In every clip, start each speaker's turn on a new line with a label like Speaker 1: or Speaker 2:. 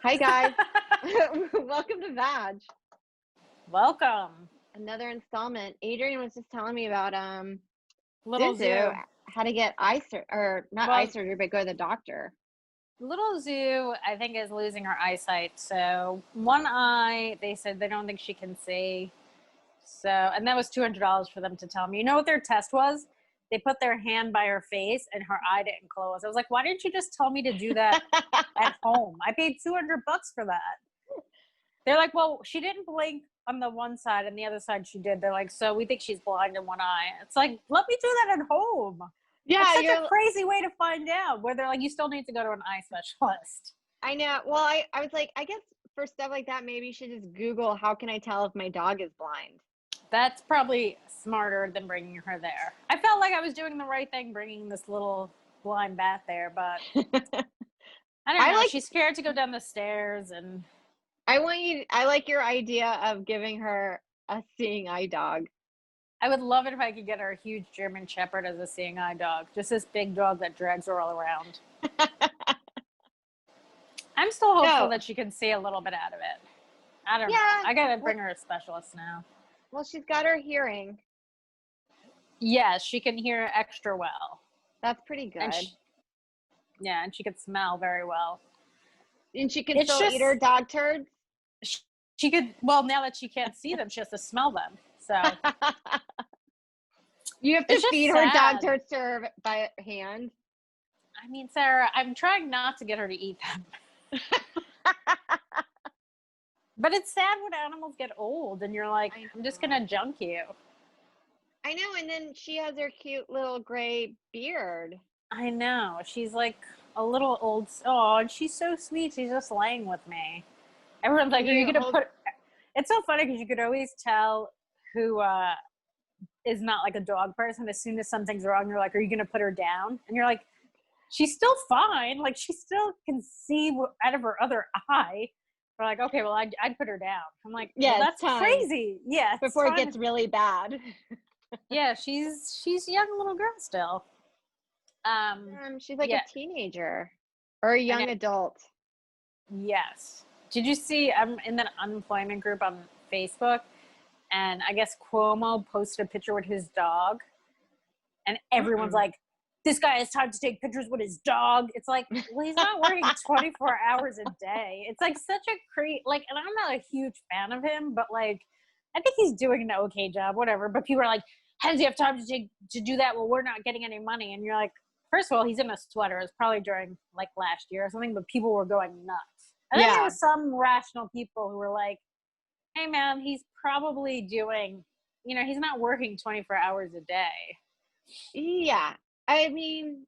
Speaker 1: Hi guys. Welcome to Vadge.
Speaker 2: Welcome.
Speaker 1: Another installment. Adrienne was just telling me about
Speaker 2: Little Zoo.
Speaker 1: how to get eye surgery, or not eye surgery, but go to the doctor.
Speaker 2: Little Zoo, I think, is losing her eyesight. So one eye, they said they don't think she can see. So, and that was $200 for them to tell me. You know what their test was? They put their hand by her face and her eye didn't close. I was like, why didn't you just tell me to do that at home? I paid $200 for that. They're like, well, she didn't blink on the one side and the other side she did. They're like, so we think she's blind in one eye. It's like, let me do that at home.
Speaker 1: Yeah,
Speaker 2: it's such a crazy way to find out, where they're like, you still need to go to an eye specialist.
Speaker 1: I know. Well, I was like, I guess for stuff like that, maybe you should just Google, how can I tell if my dog is blind?
Speaker 2: That's probably smarter than bringing her there. I felt like I was doing the right thing bringing this little blind bat there, but I don't know. She's scared to go down the stairs, and
Speaker 1: I like your idea of giving her a seeing eye dog.
Speaker 2: I would love it if I could get her a huge German Shepherd as a seeing eye dog. Just this big dog that drags her all around. I'm still hopeful that she can see a little bit out of it. I don't know. I gotta bring her a specialist now.
Speaker 1: Well, she's got her hearing.
Speaker 2: Yes, she can hear extra well.
Speaker 1: That's pretty good.
Speaker 2: And she can smell very well.
Speaker 1: And she can still eat her dog turds?
Speaker 2: She could, well, now that she can't see them, she has to smell them. So
Speaker 1: you have to feed her dog turds to her by hand.
Speaker 2: I mean, Sarah, I'm trying not to get her to eat them. But it's sad when animals get old and you're like, I'm just going to junk you.
Speaker 1: I know. And then she has her cute little gray beard.
Speaker 2: I know. She's like a little old. Oh, and she's so sweet. She's just laying with me. Everyone's like, are you going to put... It's so funny because you could always tell who is not like a dog person. As soon as something's wrong, you're like, are you going to put her down? And you're like, she's still fine. Like, she still can see out of her other eye. We're like, okay, well, I'd put her down. I'm like, yeah, well, that's crazy. Yeah,
Speaker 1: before it gets really bad.
Speaker 2: Yeah, she's a young little girl still.
Speaker 1: She's like a teenager or a young adult.
Speaker 2: Yes. Did you see? I'm in that unemployment group on Facebook, and I guess Cuomo posted a picture with his dog, and everyone's like, this guy has time to take pictures with his dog. It's like, well, he's not working 24 hours a day. It's like such a and I'm not a huge fan of him, but like, I think he's doing an okay job, whatever. But people are like, how does he have time to do that? Well, we're not getting any money. And you're like, first of all, he's in a sweater. It's probably during like last year or something, but people were going nuts. And then there were some rational people who were like, hey man, he's probably doing, he's not working 24 hours a day.
Speaker 1: Yeah. I mean,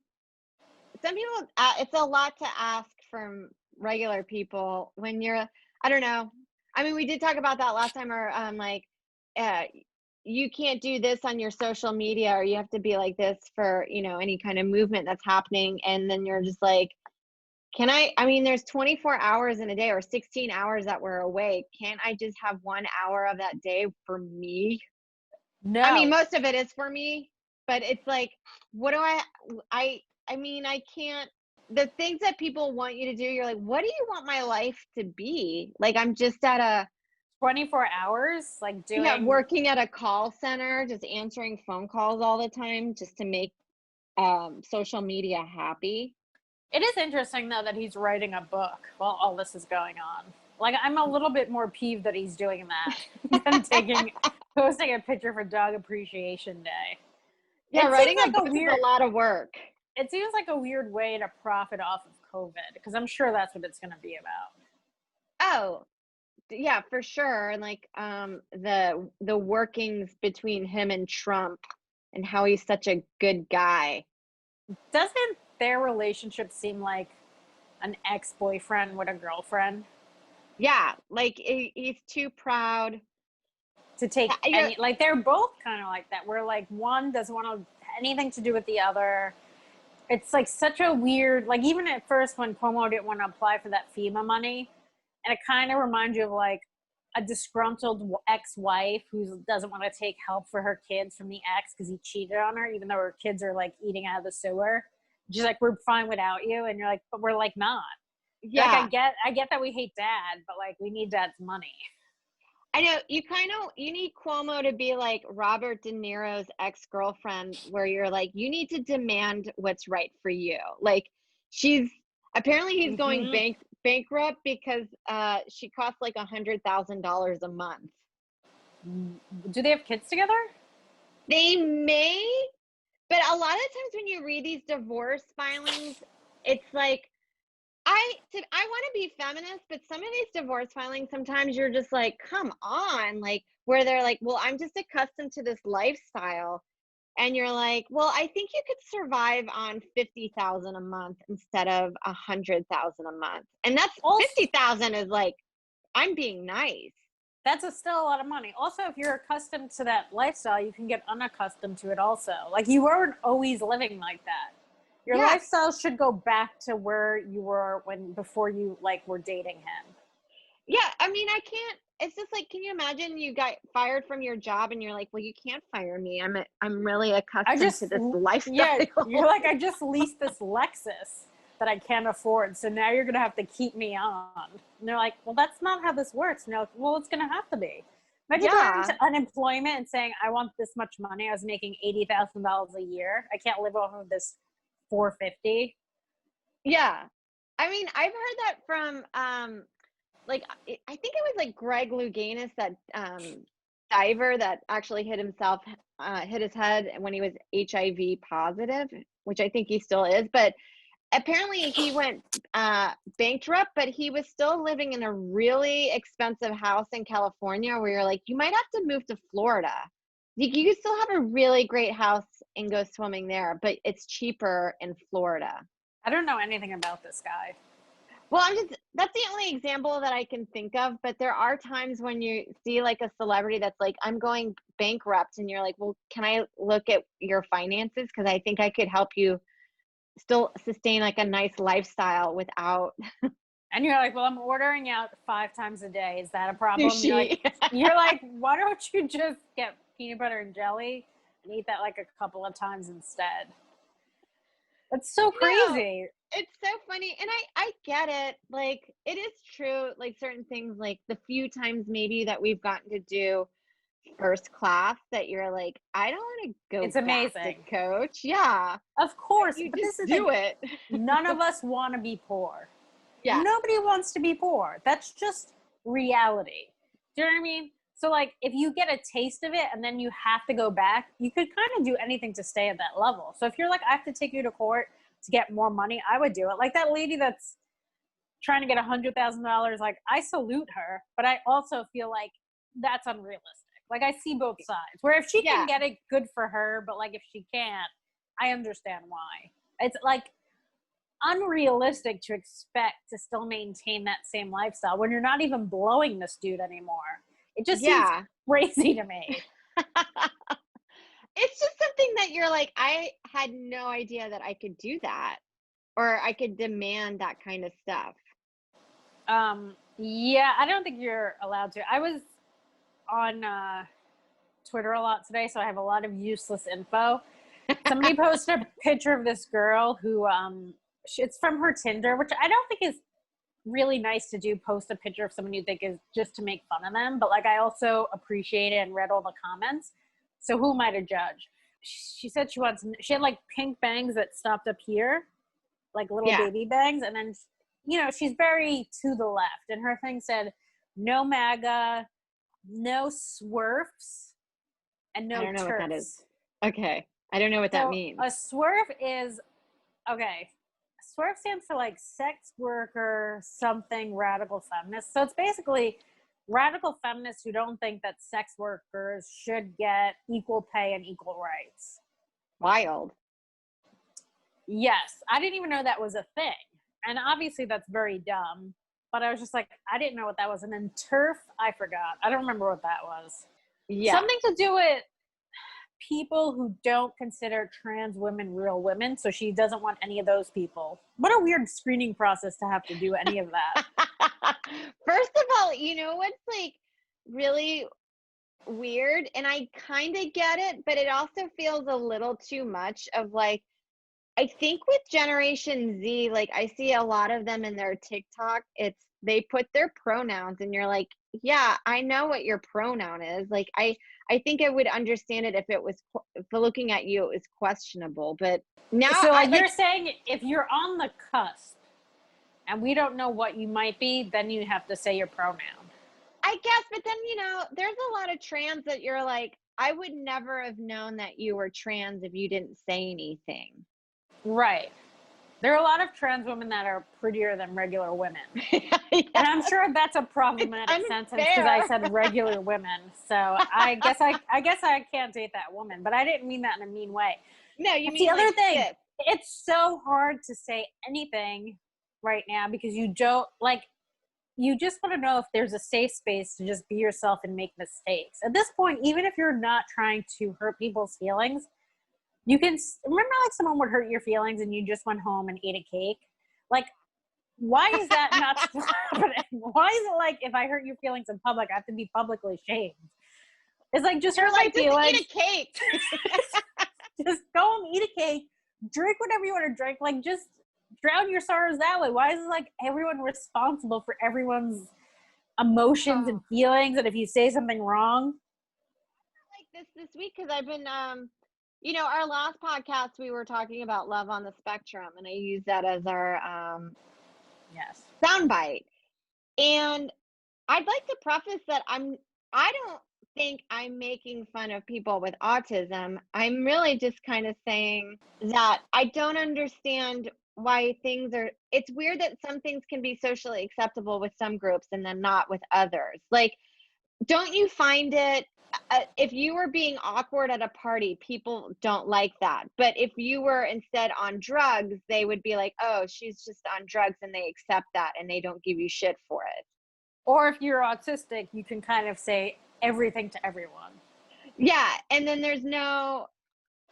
Speaker 1: some people, it's a lot to ask from regular people when you're, I don't know. I mean, we did talk about that last time, or you can't do this on your social media, or you have to be like this for, any kind of movement that's happening. And then you're just like, I mean, there's 24 hours in a day or 16 hours that we're awake. Can't I just have 1 hour of that day for me?
Speaker 2: No.
Speaker 1: I mean, most of it is for me. But it's like, what do I mean, I can't, the things that people want you to do, you're like, what do you want my life to be? Like, I'm just at a
Speaker 2: 24 hours, like
Speaker 1: working at a call center, just answering phone calls all the time just to make social media happy.
Speaker 2: It is interesting, though, that he's writing a book while all this is going on. Like, I'm a little bit more peeved that he's doing that than posting a picture for Dog Appreciation Day.
Speaker 1: Yeah, writing a book is a lot of work.
Speaker 2: It seems like a weird way to profit off of COVID, because I'm sure that's what it's going to be about.
Speaker 1: Oh, yeah, for sure. And like the workings between him and Trump and how he's such a good guy.
Speaker 2: Doesn't their relationship seem like an ex-boyfriend with a girlfriend?
Speaker 1: Yeah, like he's too proud
Speaker 2: to take any, like they're both kind of like that, where like one doesn't want anything to do with the other. It's like such a weird, like even at first when Cuomo didn't want to apply for that FEMA money, and it kind of reminds you of like a disgruntled ex-wife who doesn't want to take help for her kids from the ex because he cheated on her, even though her kids are like eating out of the sewer. She's like, we're fine without you. And you're like, but we're like not. Like
Speaker 1: Yeah.
Speaker 2: I get that we hate dad, but like we need dad's money.
Speaker 1: I know you need Cuomo to be like Robert De Niro's ex-girlfriend, where you're like, you need to demand what's right for you. Like she's apparently he's going
Speaker 2: Hmm.
Speaker 1: bankrupt because she costs like $100,000 a month.
Speaker 2: Do they have kids together?
Speaker 1: They may, but a lot of times when you read these divorce filings, it's like I want to be feminist, but some of these divorce filings, sometimes you're just like, come on, like where they're like, well, I'm just accustomed to this lifestyle, and you're like, well, I think you could survive on 50,000 a month instead of 100,000 a month, and that's
Speaker 2: Also,
Speaker 1: 50,000 is like, I'm being nice.
Speaker 2: that's still a lot of money. Also, if you're accustomed to that lifestyle, you can get unaccustomed to it also. Like you weren't always living like that. Your
Speaker 1: Yeah,
Speaker 2: lifestyle should go back to where you were before you like were dating him.
Speaker 1: yeah. I mean, I can't. It's just like, can you imagine you got fired from your job and you're like, well, you can't fire me. I'm really
Speaker 2: I
Speaker 1: accustomed to
Speaker 2: just,
Speaker 1: this
Speaker 2: yeah, you're
Speaker 1: lifestyle.
Speaker 2: like, I just leased this Lexus that I can't afford. So now you're going to have to keep me on. And they're like, well, that's not how this works. And you're like, well, it's going to have to be. Imagine going
Speaker 1: Yeah.
Speaker 2: to unemployment and saying, I want this much money. I was making $80,000 a year. I can't live off of this 450.
Speaker 1: Yeah. I mean, I've heard that from like I think it was like Greg Louganis, that diver that actually hit his head when he was HIV positive, which I think he still is, but apparently he went bankrupt, but he was still living in a really expensive house in California where you're like, you might have to move to Florida. You could still have a really great house and go swimming there, but it's cheaper in Florida.
Speaker 2: I don't know anything about this guy.
Speaker 1: Well, that's the only example that I can think of, but there are times when you see like a celebrity that's like, I'm going bankrupt, and you're like, well, can I look at your finances? Because I think I could help you still sustain like a nice lifestyle without
Speaker 2: And you're like, well, I'm ordering out 5 times a day. Is that a problem?
Speaker 1: sushi.
Speaker 2: You're like, why don't you just get peanut butter and jelly and eat that like a couple of times instead? That's so
Speaker 1: No,
Speaker 2: crazy.
Speaker 1: it's so funny. And I get it. Like, it is true. Like, certain things, like the few times maybe that we've gotten to do first class, that you're like, I don't want to go
Speaker 2: It's
Speaker 1: back to
Speaker 2: amazing.
Speaker 1: coach. Yeah.
Speaker 2: Of course.
Speaker 1: You
Speaker 2: But
Speaker 1: just
Speaker 2: this is the
Speaker 1: do
Speaker 2: thing.
Speaker 1: it.
Speaker 2: None of us want to be poor.
Speaker 1: Yeah.
Speaker 2: Nobody wants to be poor. That's just reality. Do you know what I mean? So, like, if you get a taste of it and then you have to go back, you could kind of do anything to stay at that level. So, if you're like, I have to take you to court to get more money, I would do it. Like that lady that's trying to get $100,000, like, I salute her, but I also feel like that's unrealistic. Like, I see both sides. Where if she
Speaker 1: Yeah.
Speaker 2: can get it, good for her, but like, if she can't, I understand why. It's like, unrealistic to expect to still maintain that same lifestyle when you're not even blowing this dude anymore. It just seems
Speaker 1: Yeah.
Speaker 2: crazy to me.
Speaker 1: It's just something that you're like, I had no idea that I could do that, or I could demand that kind of stuff.
Speaker 2: Yeah, I don't think you're allowed to. I was on Twitter a lot today, so I have a lot of useless info. Somebody posted a picture of this girl who it's from her Tinder, which I don't think is really nice to do, post a picture of someone you think is just to make fun of them, but like I also appreciate it and read all the comments, so who am I to judge? She said she had like pink bangs that stopped up here, like little
Speaker 1: Yeah.
Speaker 2: baby bangs, and then she's very to the left, and her thing said no MAGA, no swerfs, and
Speaker 1: I
Speaker 2: no
Speaker 1: don't know what that is.
Speaker 2: turfs.
Speaker 1: Okay. I don't know what that
Speaker 2: So
Speaker 1: means.
Speaker 2: a swerve is, okay, swerve stands for like sex worker something radical feminist. So it's basically radical feminists who don't think that sex workers should get equal pay and equal rights.
Speaker 1: Wild.
Speaker 2: Yes, I didn't even know that was a thing. And obviously that's very dumb, but I was just like, I didn't know what that was. And then turf, I forgot. I don't remember what that was.
Speaker 1: Yeah.
Speaker 2: Something to do with people who don't consider trans women real women, so she doesn't want any of those people. What a weird screening process to have to do any of that.
Speaker 1: First of all, you know what's like really weird, and I kind of get it, but it also feels a little too much of like, I think with Generation Z, like I see a lot of them in their TikTok, they put their pronouns and you're like, yeah, I know what your pronoun is. Like I think I would understand it if it was if looking at you it was questionable, but now
Speaker 2: So like you're saying if you're on the cusp and we don't know what you might be, then you have to say your pronoun.
Speaker 1: I guess, but then, there's a lot of trans that you're like, I would never have known that you were trans if you didn't say anything.
Speaker 2: Right. There are a lot of trans women that are prettier than regular women.
Speaker 1: Yeah.
Speaker 2: And I'm sure that's a problematic sentence because I said regular women. So I guess I can't date that woman, but I didn't mean that in a mean way.
Speaker 1: No, you
Speaker 2: That's
Speaker 1: mean
Speaker 2: the other
Speaker 1: like
Speaker 2: thing.
Speaker 1: this.
Speaker 2: It's so hard to say anything right now because you don't like you just want to know if there's a safe space to just be yourself and make mistakes. At this point, even if you're not trying to hurt people's feelings, you can remember like someone would hurt your feelings and you just went home and ate a cake. Like, why is that not still happening? Why is it like if I hurt your feelings in public, I have to be publicly shamed? It's like just hurt my feelings.
Speaker 1: Eat a cake.
Speaker 2: Just go and eat a cake. Drink whatever you want to drink. Like just drown your sorrows that way. Why is it like everyone responsible for everyone's emotions and feelings? And if you say something wrong,
Speaker 1: like this week because I've been our last podcast we were talking about love on the spectrum, and I used that as our
Speaker 2: yes
Speaker 1: soundbite. And I'd like to preface that I don't think I'm making fun of people with autism. I'm really just kind of saying that I don't understand why it's weird that some things can be socially acceptable with some groups and then not with others. Like, don't you find it if you were being awkward at a party, people don't like that. But if you were instead on drugs, they would be like, oh, she's just on drugs, and they accept that and they don't give you shit for it.
Speaker 2: Or if you're autistic, you can kind of say everything to everyone.
Speaker 1: Yeah, and then there's no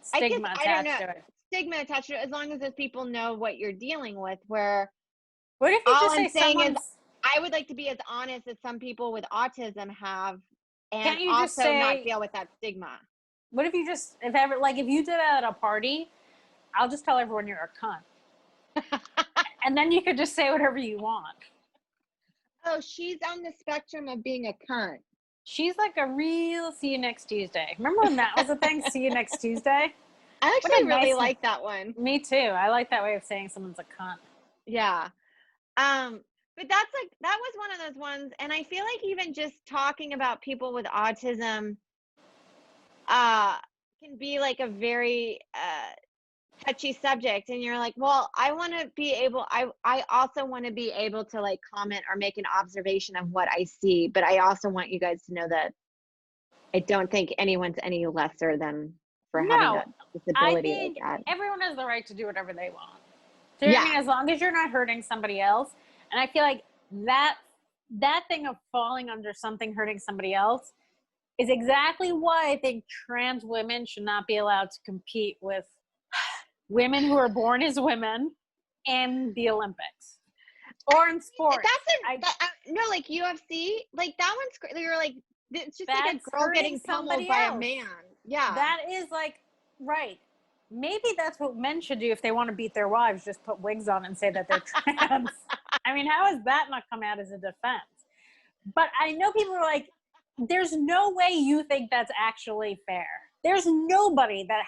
Speaker 2: stigma attached to it.
Speaker 1: Stigma attached to it, as long as those people know what you're dealing with. Where
Speaker 2: what if you
Speaker 1: all
Speaker 2: just
Speaker 1: I'm
Speaker 2: say
Speaker 1: saying is, I would like to be as honest as some people with autism have, and also not deal with that stigma.
Speaker 2: What if you just if you did that at a party, I'll just tell everyone you're a cunt. And then you could just say whatever you want.
Speaker 1: Oh, she's on the spectrum of being a cunt.
Speaker 2: She's like a real see you next Tuesday. Remember when that was a thing? See you next Tuesday?
Speaker 1: I actually really like that one.
Speaker 2: Me too. I like that way of saying someone's a cunt.
Speaker 1: Yeah. But that was one of those ones. And I feel like even just talking about people with autism can be like a very touchy subject, and you're like, well, I want to be able I also want to be able to like comment or make an observation of what I see, but I also want you guys to know that I don't think anyone's any lesser than for having a disability.
Speaker 2: I think everyone has the right to do whatever they want. So
Speaker 1: yeah.
Speaker 2: I mean, as long as you're not hurting somebody else. And I feel like that thing of falling under something hurting somebody else is exactly why I think trans women should not be allowed to compete with women who are born as women in the Olympics or in sports.
Speaker 1: No, like UFC, like that one's, you're like, it's just like a girl getting pummeled by a man. Yeah.
Speaker 2: That is like, right. Maybe that's what men should do if they want to beat their wives, just put wigs on and say that they're trans. I mean, how has that not come out as a defense? But I know people are like, there's no way you think that's actually fair. There's nobody that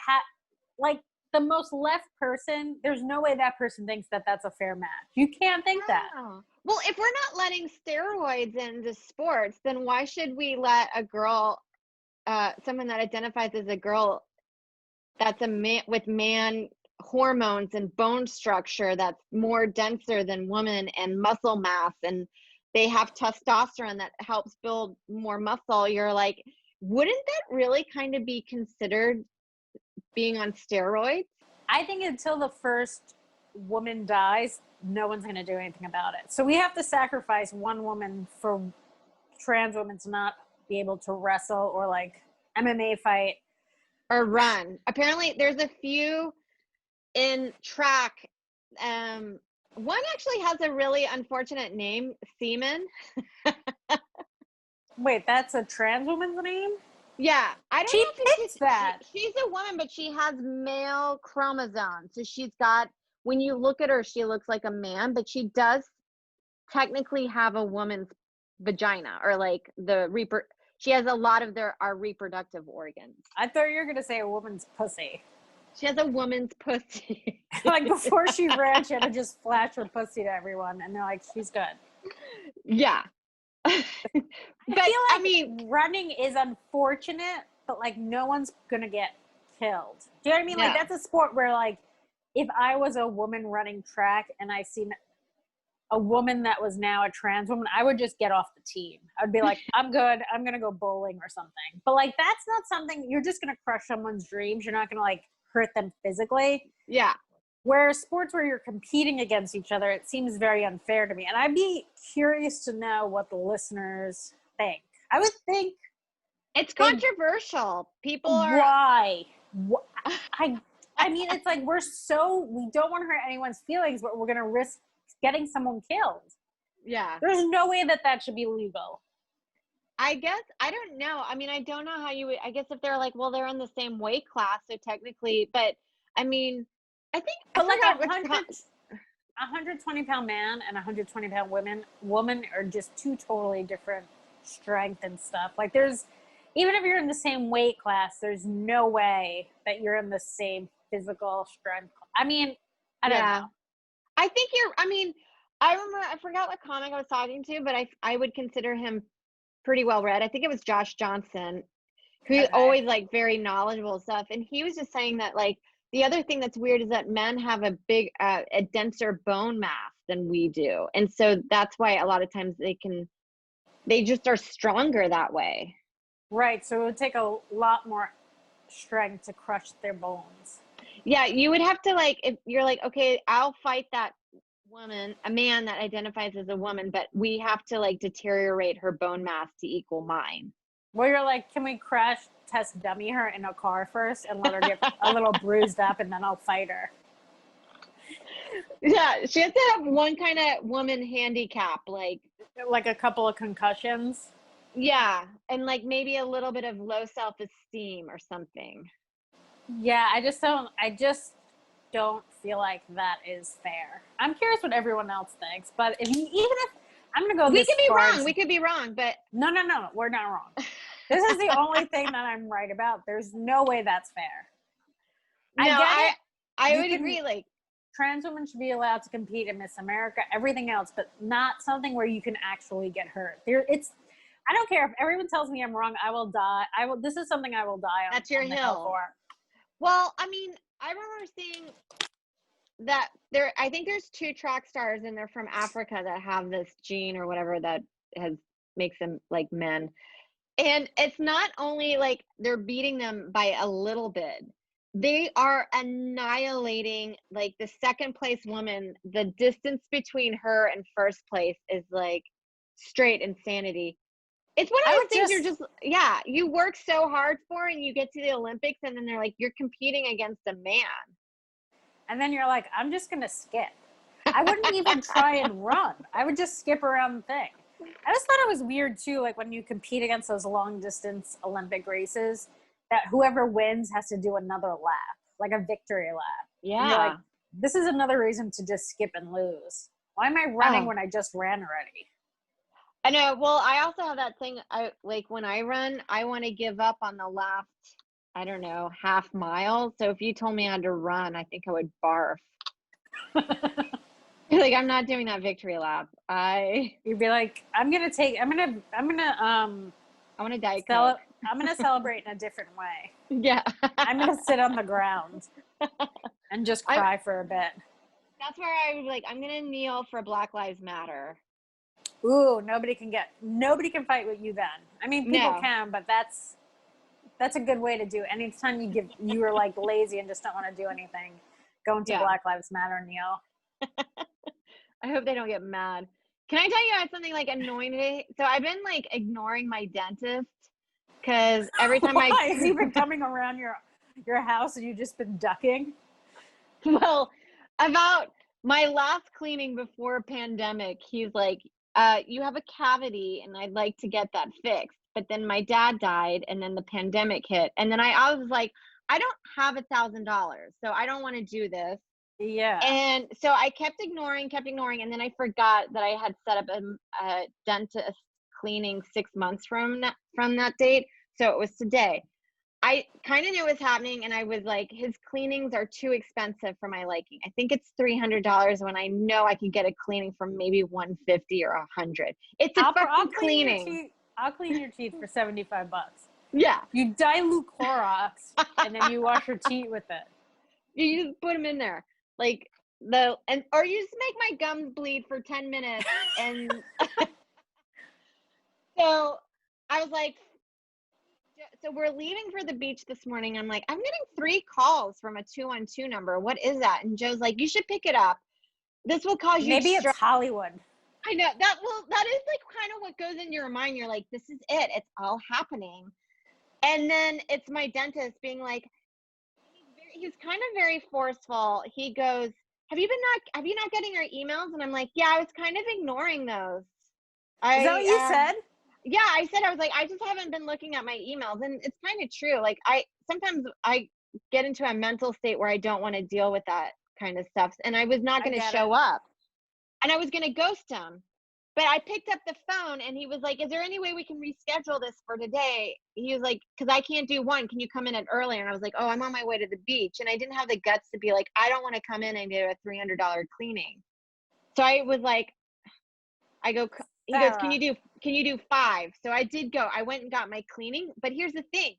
Speaker 2: like the most left person, there's no way that person thinks that that's a fair match. You can't think that.
Speaker 1: Well, if we're not letting steroids into sports, then why should we let a girl, someone that identifies as a girl, that's a man with man hormones and bone structure that's more denser than women and muscle mass, and they have testosterone that helps build more muscle, you're like, wouldn't that really kind of be considered being on steroids?
Speaker 2: I think until the first woman dies, no one's going to do anything about it. So we have to sacrifice one woman for trans women to not be able to wrestle or like MMA fight
Speaker 1: or run. Apparently there's a few in track. One actually has a really unfortunate name, Seaman.
Speaker 2: Wait, that's a trans woman's name?
Speaker 1: Yeah, I don't
Speaker 2: She
Speaker 1: know if
Speaker 2: picked that.
Speaker 1: she's a woman, but she has male chromosomes. So she's got, when you look at her, she looks like a man, but she does technically have a woman's vagina, or like she has a lot of our reproductive organs.
Speaker 2: I thought you were gonna say a woman's pussy.
Speaker 1: She has a woman's pussy.
Speaker 2: Like before she ran, she had to just flash her pussy to everyone, and they're like, "She's good."
Speaker 1: Yeah. But
Speaker 2: I feel like
Speaker 1: I mean,
Speaker 2: running is unfortunate, but like no one's gonna get killed. Do you know what I mean?
Speaker 1: no.
Speaker 2: Like that's a sport where like if I was a woman running track and I seen a woman that was now a trans woman, I would just get off the team. I'd be like, I'm good. I'm gonna go bowling or something. But like that's not something you're just gonna crush someone's dreams. You're not gonna like hurt them physically.
Speaker 1: Yeah.
Speaker 2: Where sports where you're competing against each other, it seems very unfair to me. And I'd be curious to know what the listeners think. I would think
Speaker 1: It's controversial. People are.
Speaker 2: why? I mean, it's like we don't want to hurt anyone's feelings, but we're going to risk getting someone killed.
Speaker 1: Yeah.
Speaker 2: There's no way that should be legal.
Speaker 1: I guess, I don't know. I mean, I don't know how you would, I guess if they're like, well, they're in the same weight class, so technically, but I mean, I think,
Speaker 2: But like
Speaker 1: a
Speaker 2: 120-pound man and 120-pound woman are just two totally different strength and stuff. Like there's, even if you're in the same weight class, there's no way that you're in the same physical strength. I mean, I don't know.
Speaker 1: I think I mean, I remember, I forgot what comic I was talking to, but I would consider him pretty well read. I think it was Josh Johnson, who's always like very knowledgeable and stuff. And he was just saying that like, the other thing that's weird is that men have a denser bone mass than we do. And so that's why a lot of times they just are stronger that way.
Speaker 2: Right. So it would take a lot more strength to crush their bones.
Speaker 1: Yeah. You would have to like, if you're like, okay, I'll fight that woman, a man that identifies as a woman, but we have to like deteriorate her bone mass to equal mine.
Speaker 2: Well, you're like, can we crash test dummy her in a car first and let her get a little bruised up and then I'll fight her?
Speaker 1: Yeah, she has to have one kind of woman handicap, like
Speaker 2: a couple of concussions.
Speaker 1: Yeah, and like maybe a little bit of low self-esteem or something.
Speaker 2: Yeah, I just don't feel like that is fair. I'm curious what everyone else thinks, but even if I'm gonna go,
Speaker 1: we could be wrong. We could be wrong, but
Speaker 2: no, we're not wrong. This is the only thing that I'm right about. There's no way that's fair.
Speaker 1: No, I would agree. Like
Speaker 2: trans women should be allowed to compete in Miss America, everything else, but not something where you can actually get hurt. I don't care if everyone tells me I'm wrong. I will die. This is something I will die on.
Speaker 1: That's your hill for. Well, I mean, I remember seeing that I think there's 2 track stars and they're from Africa that have this gene or whatever that makes them like men. And it's not only like they're beating them by a little bit. They are annihilating like the second place woman. The distance between her and first place is like straight insanity. It's one of those things you're just, you work so hard for and you get to the Olympics and then they're like, you're competing against a man.
Speaker 2: And then you're like, I'm just going to skip. I wouldn't even try and run. I would just skip around the thing. I just thought it was weird too, like when you compete against those long distance Olympic races, that whoever wins has to do another lap, like a victory lap.
Speaker 1: Yeah.
Speaker 2: Like, this is another reason to just skip and lose. Why am I running when I just ran already?
Speaker 1: I know. Well, I also have that thing. I like when I run, I want to give up on the last, I don't know, half mile. So if you told me I had to run, I think I would barf. Like, I'm not doing that victory lap.
Speaker 2: You'd be like, I want
Speaker 1: to Diet Coke.
Speaker 2: I'm going to celebrate in a different way.
Speaker 1: Yeah.
Speaker 2: I'm going to sit on the ground and just cry for a bit.
Speaker 1: That's where I was like, I'm going to kneel for Black Lives Matter.
Speaker 2: Ooh, nobody can fight with you then. I mean, people can, but that's a good way to do it. Anytime you are like lazy and just don't want to do anything, go into Black Lives Matter, kneel.
Speaker 1: I hope they don't get mad. Can I tell you I had something like annoying today? So I've been like ignoring my dentist because every time
Speaker 2: Has he been coming around your house and you've just been ducking?
Speaker 1: Well, about my last cleaning before pandemic, he's like, you have a cavity and I'd like to get that fixed. but then my dad died, and then the pandemic hit, and then I was like, I don't have $1,000, so I don't want to do this.
Speaker 2: Yeah.
Speaker 1: And so I kept ignoring, and then I forgot that I had set up a dentist cleaning 6 months from that date. So it was today. I kind of knew it was happening, and I was like, his cleanings are too expensive for my liking. I think it's $300 when I know I can get a cleaning for maybe $150 or $100. It's a fucking cleaning.
Speaker 2: I'll clean your teeth for $75.
Speaker 1: Yeah.
Speaker 2: You dilute Clorox and then you wash your teeth with it.
Speaker 1: You just put them in there, like or you just make my gums bleed for 10 minutes, and so I was like, so we're leaving for the beach this morning. I'm like, I'm getting 3 calls from a 212 number. What is that? And Joe's like, you should pick it up. This will cause you
Speaker 2: Maybe
Speaker 1: stress.
Speaker 2: it's Hollywood.
Speaker 1: I know that is like kind of what goes in your mind. You're like, this is it. It's all happening. And then it's my dentist being like, he's kind of very forceful. He goes, have you not getting our emails? And I'm like, yeah, I was kind of ignoring those.
Speaker 2: Is that what you said?
Speaker 1: Yeah, I said, I was like, I just haven't been looking at my emails. And it's kind of true. Like sometimes I get into a mental state where I don't want to deal with that kind of stuff. And I was not going to show up, and I was going to ghost him. But I picked up the phone, and he was like, is there any way we can reschedule this for today? He was like, because I can't do 1. Can you come in it earlier? And I was like, oh, I'm on my way to the beach. And I didn't have the guts to be like, I don't want to come in and do a $300 cleaning. So I was like, he goes, can you do 5? So I did go. I went and got my cleaning. But here's the thing.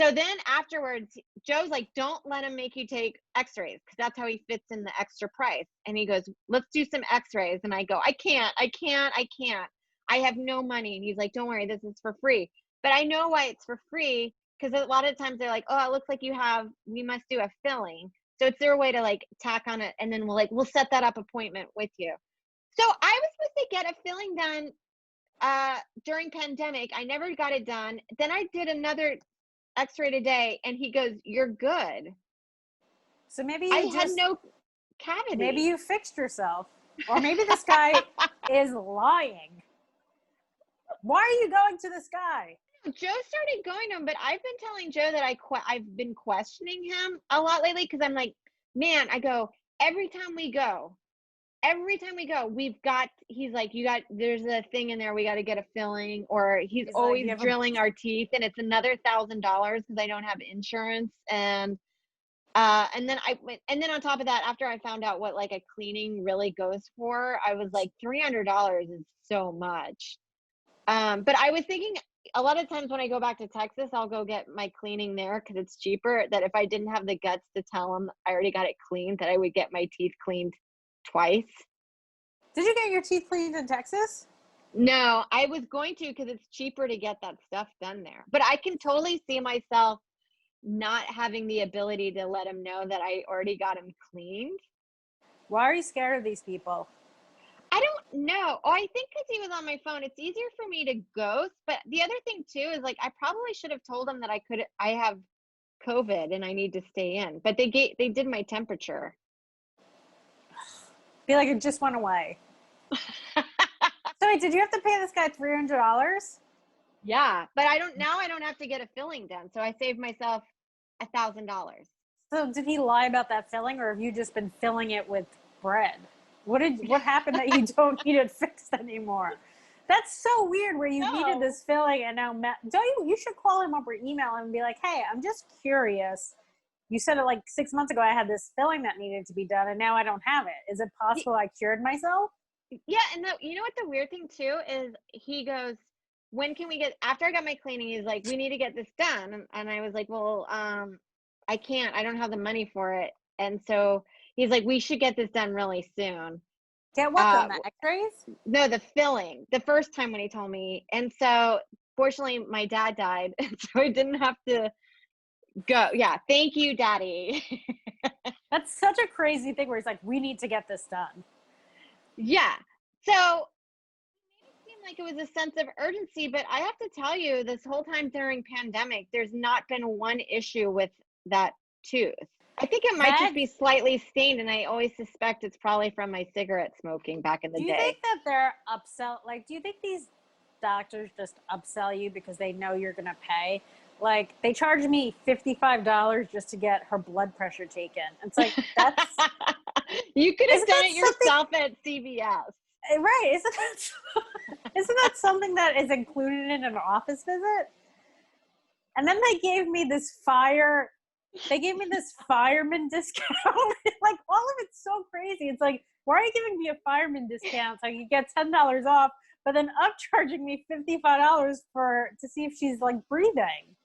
Speaker 1: So then afterwards, Joe's like, don't let him make you take x-rays, because that's how he fits in the extra price. And he goes, let's do some x-rays. And I go, I can't. I have no money. And he's like, don't worry, this is for free. But I know why it's for free, because a lot of times they're like, oh, it looks like we must do a filling. So it's their way to like tack on it. And then we'll set that up appointment with you. So I was supposed to get a filling done during pandemic. I never got it done. Then I did another x-ray today, and he goes, you're good.
Speaker 2: So maybe
Speaker 1: I had no cavity.
Speaker 2: Maybe you fixed yourself, or maybe this guy is lying. Why are you going to this guy?
Speaker 1: Joe started going to him, but I've been telling Joe that I've been questioning him a lot lately, because I'm like, man, I go, every time we go, he's like, there's a thing in there, we got to get a filling, or he's always like, drilling our teeth, and it's another $1,000 because I don't have insurance. And then on top of that, after I found out what like a cleaning really goes for, I was like, $300 is so much. But I was thinking, a lot of times when I go back to Texas, I'll go get my cleaning there because it's cheaper. That if I didn't have the guts to tell him I already got it cleaned, that I would get my teeth cleaned twice.
Speaker 2: Did you get your teeth cleaned in Texas?
Speaker 1: No, I was going to, because it's cheaper to get that stuff done there. But I can totally see myself not having the ability to let him know that I already got him cleaned.
Speaker 2: Why are you scared of these people?
Speaker 1: I don't know. Oh, I think because he was on my phone. It's easier for me to ghost. But the other thing too is like, I probably should have told him that I have COVID and I need to stay in. But they did my temperature.
Speaker 2: Feel like it just went away. So wait, did you have to pay this guy $300?
Speaker 1: Yeah, but I don't have to get a filling done. So I saved myself $1,000.
Speaker 2: So did he lie about that filling, or have you just been filling it with bread? What happened that you don't need it fixed anymore? That's so weird, where you needed this filling and now you should call him up or email him and be like, hey, I'm just curious. You said it like 6 months ago I had this filling that needed to be done, and now I don't have it. Is it possible I cured myself?
Speaker 1: Yeah, and you know what the weird thing too is, he goes, when can we get, after I got my cleaning, he's like, we need to get this done. And I was like, well, I can't, I don't have the money for it. And so he's like, we should get this done really soon.
Speaker 2: Get what done, the x-rays?
Speaker 1: No, the filling, the first time when he told me. And so fortunately my dad died, and so I didn't have to go. Yeah, thank you, Daddy.
Speaker 2: That's such a crazy thing where he's like, we need to get this done.
Speaker 1: Yeah. So it made it seem like it was a sense of urgency, but I have to tell you, this whole time during pandemic, there's not been one issue with that tooth. I think it might just be slightly stained, and I always suspect it's probably from my cigarette smoking back in the day.
Speaker 2: Do you think that they're upsell? Like, do you think these doctors just upsell you because they know you're going to pay. Like, they charged me $55 just to get her blood pressure taken. It's like, that's...
Speaker 1: You could have done it
Speaker 2: something...
Speaker 1: yourself at CVS.
Speaker 2: Right. Isn't that something that is included in an office visit? And then they gave me this fireman discount. Like, all of it's so crazy. It's like, why are you giving me a fireman discount so I can get $10 off, but then upcharging me $55 to see if she's like breathing?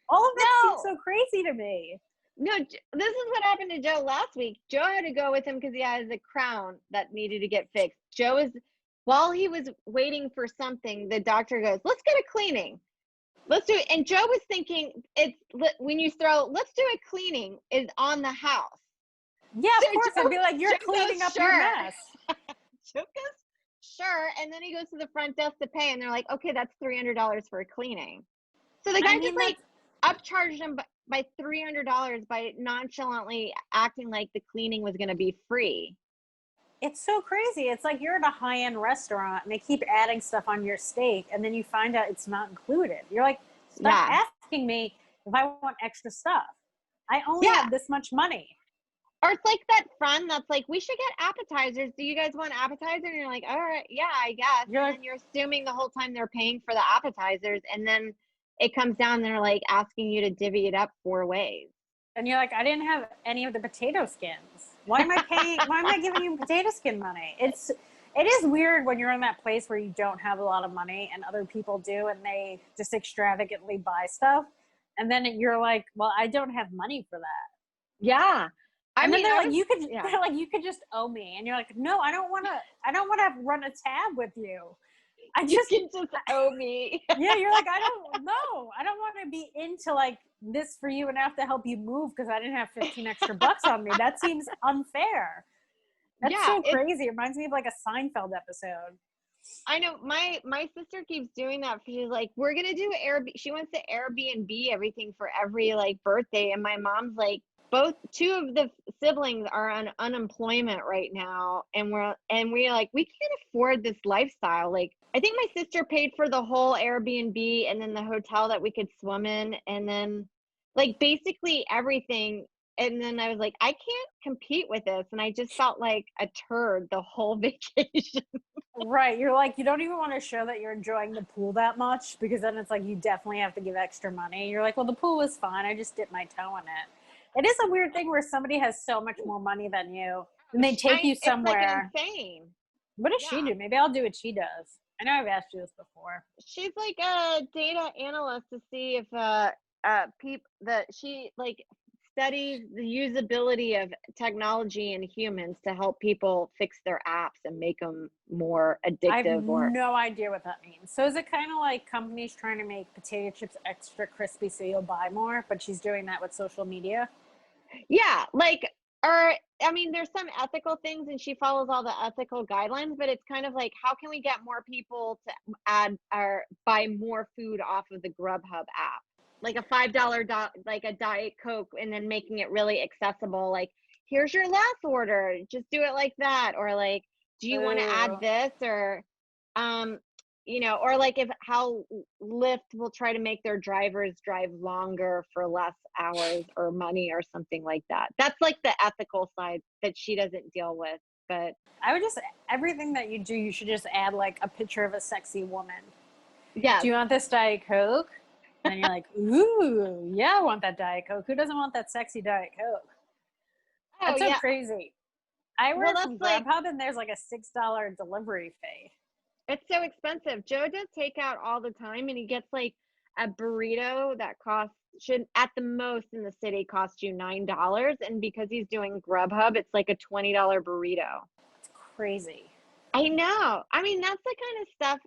Speaker 2: All of that seems so crazy to me.
Speaker 1: No, this is what happened to Joe last week. Joe had to go with him because he has a crown that needed to get fixed. While he was waiting for something, the doctor goes, let's get a cleaning. Let's do it. And Joe was thinking, let's do a cleaning is on the house.
Speaker 2: Yeah, of course. I'd be like, you're cleaning up your mess.
Speaker 1: Joe goes, sure. And then he goes to the front desk to pay, and they're like, okay, that's $300 for a cleaning. So the guy just like upcharged him by $300 by nonchalantly acting like the cleaning was going to be free.
Speaker 2: It's so crazy. It's like you're at a high-end restaurant and they keep adding stuff on your steak, and then you find out it's not included. You're like, stop asking me if I want extra stuff. I only have this much money.
Speaker 1: Or it's like that friend that's like, we should get appetizers. Do you guys want appetizers? And you're like, all right, yeah, I guess. And then you're assuming the whole time they're paying for the appetizers, and then it comes down and they're like asking you to divvy it up 4 ways.
Speaker 2: And you're like, I didn't have any of the potato skins. Why am I giving you potato skin money? It is weird when you're in that place where you don't have a lot of money and other people do, and they just extravagantly buy stuff. And then you're like, well, I don't have money for that.
Speaker 1: Yeah.
Speaker 2: They're like, you could just owe me. And you're like, no, I don't want to run a tab with you.
Speaker 1: You can just owe me.
Speaker 2: Yeah, you're like, I don't want to be into like this for you and have to help you move because I didn't have 15 extra bucks on me. That seems unfair. That's so crazy. It reminds me of like a Seinfeld episode.
Speaker 1: I know my sister keeps doing that. She's like, we're gonna do she wants to Airbnb everything for every like birthday, and my mom's like, two of the siblings are on unemployment right now, and we're like, we can't afford this lifestyle. Like, I think my sister paid for the whole Airbnb and then the hotel that we could swim in, and then like basically everything. And then I was like, I can't compete with this, and I just felt like a turd the whole vacation.
Speaker 2: Right, you're like, you don't even want to show that you're enjoying the pool that much, because then it's like you definitely have to give extra money. You're like, well, the pool was fine, I just dipped my toe in it. It is a weird thing where somebody has so much more money than you, and they take you somewhere.
Speaker 1: It's like insane.
Speaker 2: What does she do? Maybe I'll do what she does. I know I've asked you this before.
Speaker 1: She's like a data analyst to see if she like studies the usability of technology in humans to help people fix their apps and make them more addictive.
Speaker 2: I have no idea what that means. So is it kind of like companies trying to make potato chips extra crispy so you'll buy more, but she's doing that with social media?
Speaker 1: Yeah, there's some ethical things, and she follows all the ethical guidelines, but it's kind of like, how can we get more people to add or buy more food off of the Grubhub app? Like a $5 like a Diet Coke, and then making it really accessible. Like, here's your last order, just do it like that. Or like, do you want to add this? Or, or like how Lyft will try to make their drivers drive longer for less hours or money or something like that. That's like the ethical side that she doesn't deal with. But
Speaker 2: I would just, everything that you do, you should just add like a picture of a sexy woman.
Speaker 1: Yeah.
Speaker 2: Do you want this Diet Coke? And you're like, ooh, yeah, I want that Diet Coke. Who doesn't want that sexy Diet Coke? That's so crazy. I work from Grubhub, and there's like a $6 delivery fee.
Speaker 1: It's so expensive. Joe does takeout all the time, and he gets like a burrito that should at the most in the city cost you $9. And because he's doing Grubhub, it's like a $20 burrito.
Speaker 2: It's crazy.
Speaker 1: I know. I mean, that's the kind of stuff.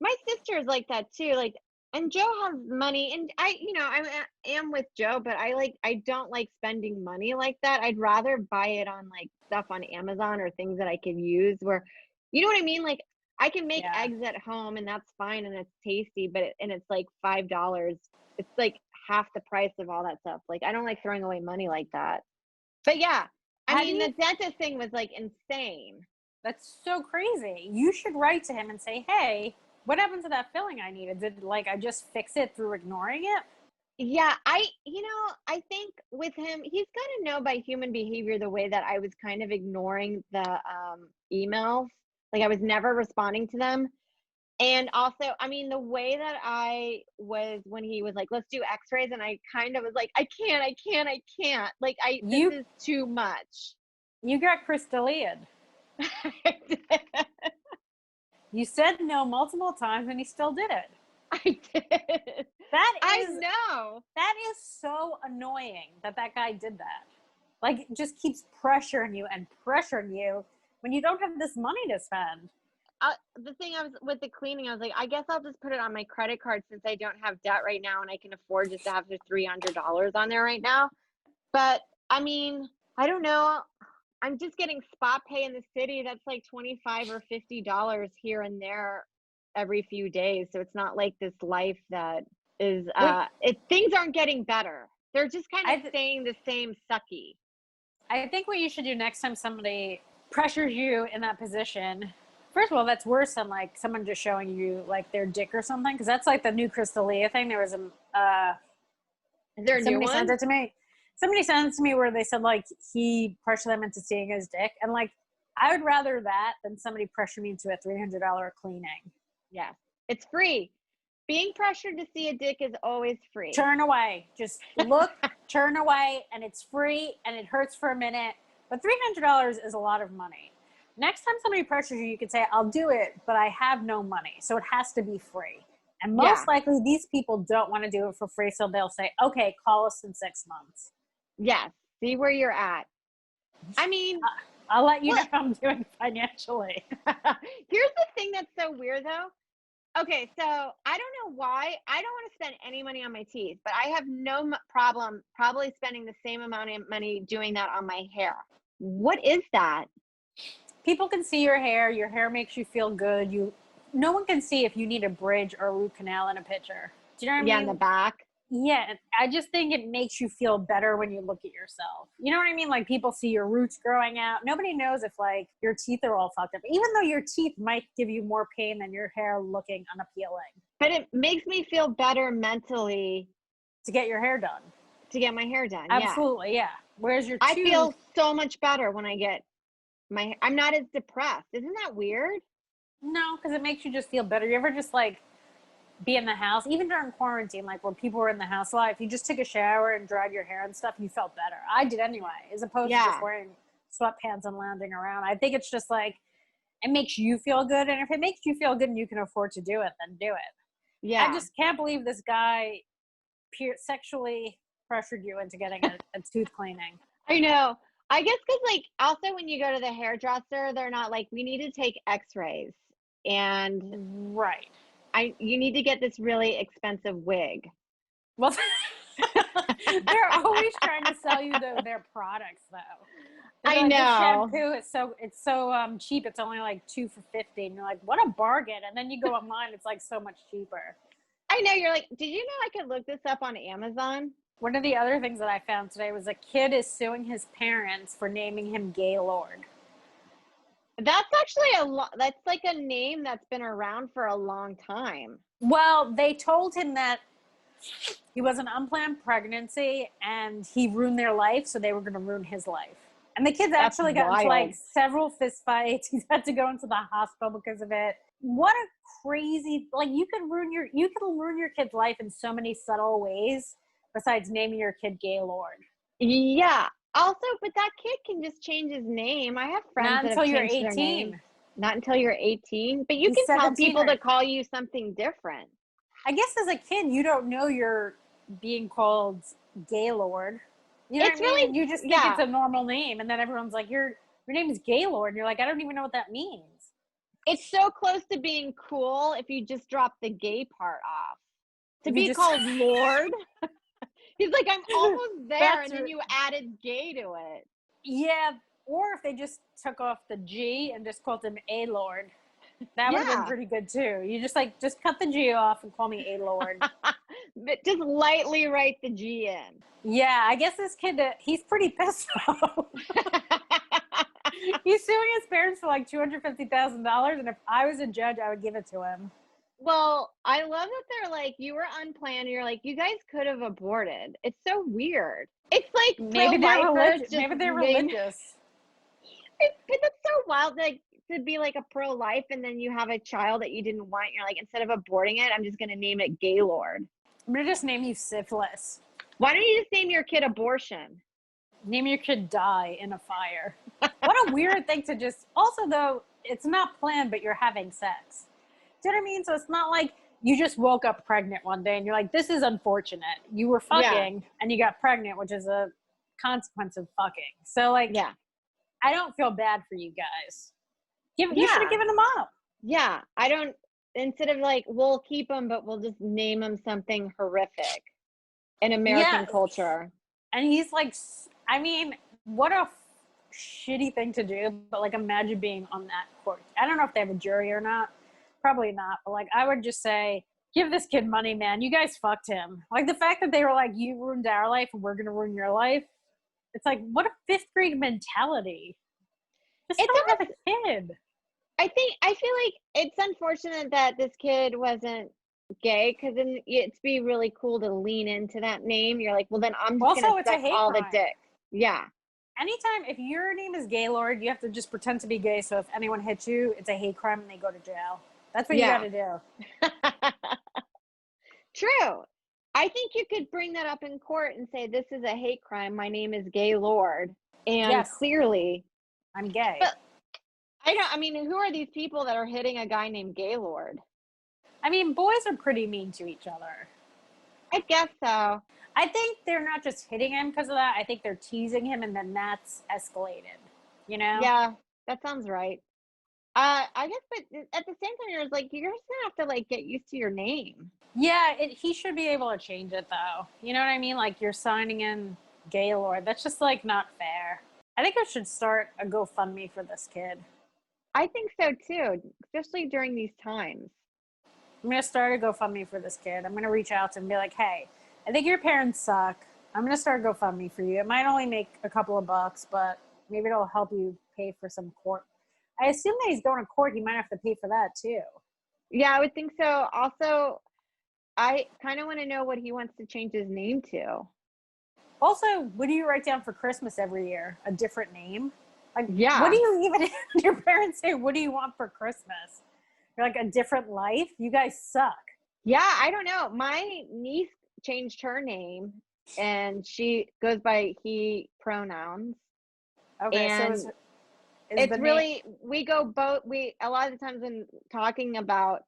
Speaker 1: My sister is like that too. Like, and Joe has money, and I am with Joe, but I don't like spending money like that. I'd rather buy it on like stuff on Amazon or things that I can use where, you know what I mean? Like, I can make eggs at home, and that's fine, and it's tasty, but it's like $5. It's like half the price of all that stuff. Like, I don't like throwing away money like that. But yeah, the dentist thing was like insane.
Speaker 2: That's so crazy. You should write to him and say, hey, What happened to that feeling I needed? Did like I just fix it through ignoring it?
Speaker 1: Yeah, I think with him, he's gotta know by human behavior the way that I was kind of ignoring the, emails. Like, I was never responding to them. And also, I mean, the way that I was when he was like, "Let's do X-rays," and I kind of was like, "I can't, I can't, I can't." Like, this
Speaker 2: You
Speaker 1: is too much.
Speaker 2: you got crystallinated. You said no multiple times and he still did it.
Speaker 1: I did.
Speaker 2: That
Speaker 1: I
Speaker 2: is
Speaker 1: know.
Speaker 2: that is so annoying that guy did that. Like, it just keeps pressuring you when you don't have this money to spend.
Speaker 1: The thing I was with the cleaning, I was like, I guess I'll just put it on my credit card since I don't have debt right now and I can afford just to have the $300 on there right now. But I mean, I don't know. I'm just getting spot pay in the city. That's like $25 or $50 here and there every few days. So it's not like this life that is things aren't getting better. They're just kind of staying the same sucky.
Speaker 2: I think what you should do next time somebody pressures you in that position, first of all, that's worse than like someone just showing you like their dick or something, because that's like the new Crystalia thing. There was
Speaker 1: is there a new one?
Speaker 2: Sent it to me. Somebody sent it to me where they said like he pressured them into seeing his dick, and like I would rather that than somebody pressure me into a $300 cleaning.
Speaker 1: Yeah, it's free. Being pressured to see a dick is always free.
Speaker 2: Turn away. Just look, turn away, and it's free, and it hurts for a minute. But $300 is a lot of money. Next time somebody pressures you, you can say, I'll do it, but I have no money, so it has to be free. And most likely, these people don't want to do it for free, so they'll say, okay, call us in 6 months.
Speaker 1: Yes, see where you're at. I mean,
Speaker 2: I'll let you know how I'm doing financially.
Speaker 1: Here's the thing that's so weird, though. Okay, so I don't know why. I don't want to spend any money on my teeth, but I have no problem probably spending the same amount of money doing that on my hair. What is that?
Speaker 2: People can see your hair. Your hair makes you feel good. No one can see if you need a bridge or a root canal in a picture. Do you know what I mean?
Speaker 1: Yeah, in the back.
Speaker 2: Yeah, I just think it makes you feel better when you look at yourself. You know what I mean? Like, people see your roots growing out. Nobody knows if like your teeth are all fucked up, even though your teeth might give you more pain than your hair looking unappealing.
Speaker 1: But it makes me feel better mentally
Speaker 2: to get your hair done.
Speaker 1: To get my hair done.
Speaker 2: Absolutely, yeah. Whereas your
Speaker 1: I feel so much better when I get I'm not as depressed. Isn't that weird?
Speaker 2: No, because it makes you just feel better. You ever just like be in the house, even during quarantine, like when people were in the house a lot, if you just took a shower and dried your hair and stuff, you felt better. I did anyway, as opposed to just wearing sweatpants and lounging around. I think it's just like, it makes you feel good. And if it makes you feel good and you can afford to do it, then do it. Yeah. I just can't believe this guy sexually pressured you into getting a tooth cleaning.
Speaker 1: I know. I guess because like also when you go to the hairdresser, they're not like, we need to take x-rays. And you need to get this really expensive wig.
Speaker 2: Well, they're always trying to sell you their products, though.
Speaker 1: I know.
Speaker 2: The shampoo it's so cheap. It's only like $2 for $50, and you're like, what a bargain! And then you go online, it's like so much cheaper.
Speaker 1: I know. You're like, did you know I could look this up on Amazon?
Speaker 2: One of the other things that I found today was a kid is suing his parents for naming him Gaylord.
Speaker 1: That's actually that's like a name that's been around for a long time.
Speaker 2: Well, they told him that he was an unplanned pregnancy and he ruined their life, so they were going to ruin his life. And the kid's actually got into like several fist fights. He's had to go into the hospital because of it. What a crazy, like you can ruin your kid's life in so many subtle ways besides naming your kid Gaylord.
Speaker 1: Yeah. Also, but that kid can just change his name. I have friends that have changed their name. Not until you're 18. But you can tell people to call you something different.
Speaker 2: I guess as a kid, you don't know you're being called Gaylord. You know what I mean? Really, you just think it's a normal name. And then everyone's like, your name is Gaylord. And you're like, I don't even know what that means. It's
Speaker 1: so close to being cool if you just drop the gay part off. To be called Lord. He's like, I'm almost there, and then you added gay to it.
Speaker 2: Yeah, or if they just took off the G and just called him A-Lord. That would have been pretty good, too. You just cut the G off and call me A-Lord.
Speaker 1: But just lightly write the G in.
Speaker 2: Yeah, I guess this kid, he's pretty pissed off. He's suing his parents for like $250,000, and if I was a judge, I would give it to him.
Speaker 1: Well, I love that they're like, you were unplanned. You're like, you guys could have aborted. It's so weird. It's like
Speaker 2: Maybe they're
Speaker 1: pro-lifers
Speaker 2: religious.
Speaker 1: just
Speaker 2: Maybe they're
Speaker 1: name.
Speaker 2: religious.
Speaker 1: It's so wild, like to be like a pro-life, and then you have a child that you didn't want. You're like, instead of aborting it, I'm just gonna name it Gaylord.
Speaker 2: I'm gonna just name you syphilis.
Speaker 1: Why don't you just name your kid abortion?
Speaker 2: Name your kid die in a fire. What a weird thing to just. Also, though, it's not planned, but you're having sex. Do you know what I mean? So it's not like you just woke up pregnant one day and you're like, this is unfortunate. You were fucking and you got pregnant, which is a consequence of fucking. So, like,
Speaker 1: Yeah.
Speaker 2: I don't feel bad for you guys. You should
Speaker 1: Yeah.
Speaker 2: have given them up.
Speaker 1: Yeah. I don't, instead of like, we'll keep them, but we'll just name them something horrific in American culture.
Speaker 2: And he's like, I mean, what a shitty thing to do, but like, imagine being on that court. I don't know if they have a jury or not. Probably not. But like, I would just say, give this kid money, man. You guys fucked him. Like, the fact that they were like, you ruined our life and we're going to ruin your life. It's like, what a fifth grade mentality. Just don't have a kid.
Speaker 1: I feel like it's unfortunate that this kid wasn't gay, because then it'd be really cool to lean into that name. You're like, well, then I'm just going to suck all the dicks. Yeah.
Speaker 2: Anytime, if your name is Gaylord, you have to just pretend to be gay. So if anyone hits you, it's a hate crime and they go to jail. That's what you got to do.
Speaker 1: True. I think you could bring that up in court and say, this is a hate crime. My name is Gaylord. And clearly
Speaker 2: I'm gay.
Speaker 1: But I mean, who are these people that are hitting a guy named Gaylord?
Speaker 2: I mean, boys are pretty mean to each other.
Speaker 1: I guess so.
Speaker 2: I think they're not just hitting him because of that. I think they're teasing him, and then that's escalated. You know?
Speaker 1: Yeah, that sounds right. I guess, but at the same time, you're like, you're just gonna have to like get used to your name.
Speaker 2: Yeah, he should be able to change it though. You know what I mean? Like, you're signing in Gaylord. That's just like not fair. I think I should start a GoFundMe for this kid.
Speaker 1: I think so too, especially during these times.
Speaker 2: I'm gonna start a GoFundMe for this kid. I'm gonna reach out to him and be like, hey, I think your parents suck. I'm gonna start a GoFundMe for you. It might only make a couple of bucks, but maybe it'll help you pay for some court. I assume that he's going to court. He might have to pay for that too.
Speaker 1: Yeah, I would think so. Also, I kind of want to know what he wants to change his name to.
Speaker 2: Also, what do you write down for Christmas every year? A different name? Like,
Speaker 1: yeah.
Speaker 2: What do you even, your parents say, what do you want for Christmas? You're like, a different life? You guys suck.
Speaker 1: Yeah, I don't know. My niece changed her name and she goes by he pronouns.
Speaker 2: Okay,
Speaker 1: and
Speaker 2: so
Speaker 1: it's really, we go both, a lot of the times when talking about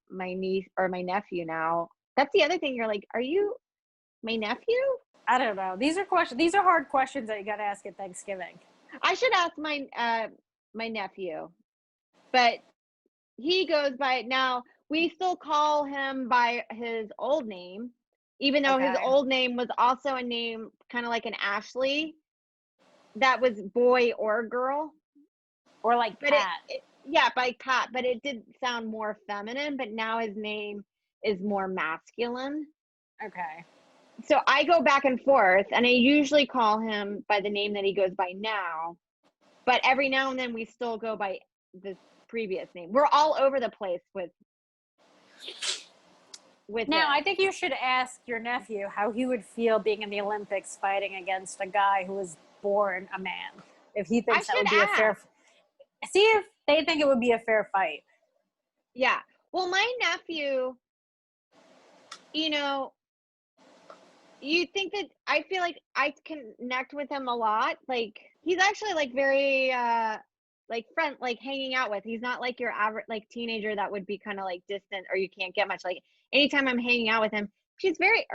Speaker 1: my niece or my nephew now, that's the other thing. You're like, are you my nephew?
Speaker 2: I don't know. These are questions. These are hard questions that you got to ask at Thanksgiving.
Speaker 1: I should ask my my nephew, but he goes by, now we still call him by his old name, even though his old name was also a name kind of like an Ashley that was boy or girl.
Speaker 2: Or like Pat.
Speaker 1: Yeah, like Pat, but it did sound more feminine, but now his name is more masculine.
Speaker 2: Okay.
Speaker 1: So I go back and forth, and I usually call him by the name that he goes by now, but every now and then we still go by the previous name. We're all over the place with
Speaker 2: now, I think you should ask your nephew how he would feel being in the Olympics fighting against a guy who was born a man. If he thinks that would be a fair, see if they think it would be a fair fight.
Speaker 1: Yeah. Well, my nephew, you know, you think that, I feel like I connect with him a lot. Like, he's actually like very like friend, like hanging out with. He's not like your average like teenager that would be kind of like distant or you can't get much. Like, anytime I'm hanging out with him, he's very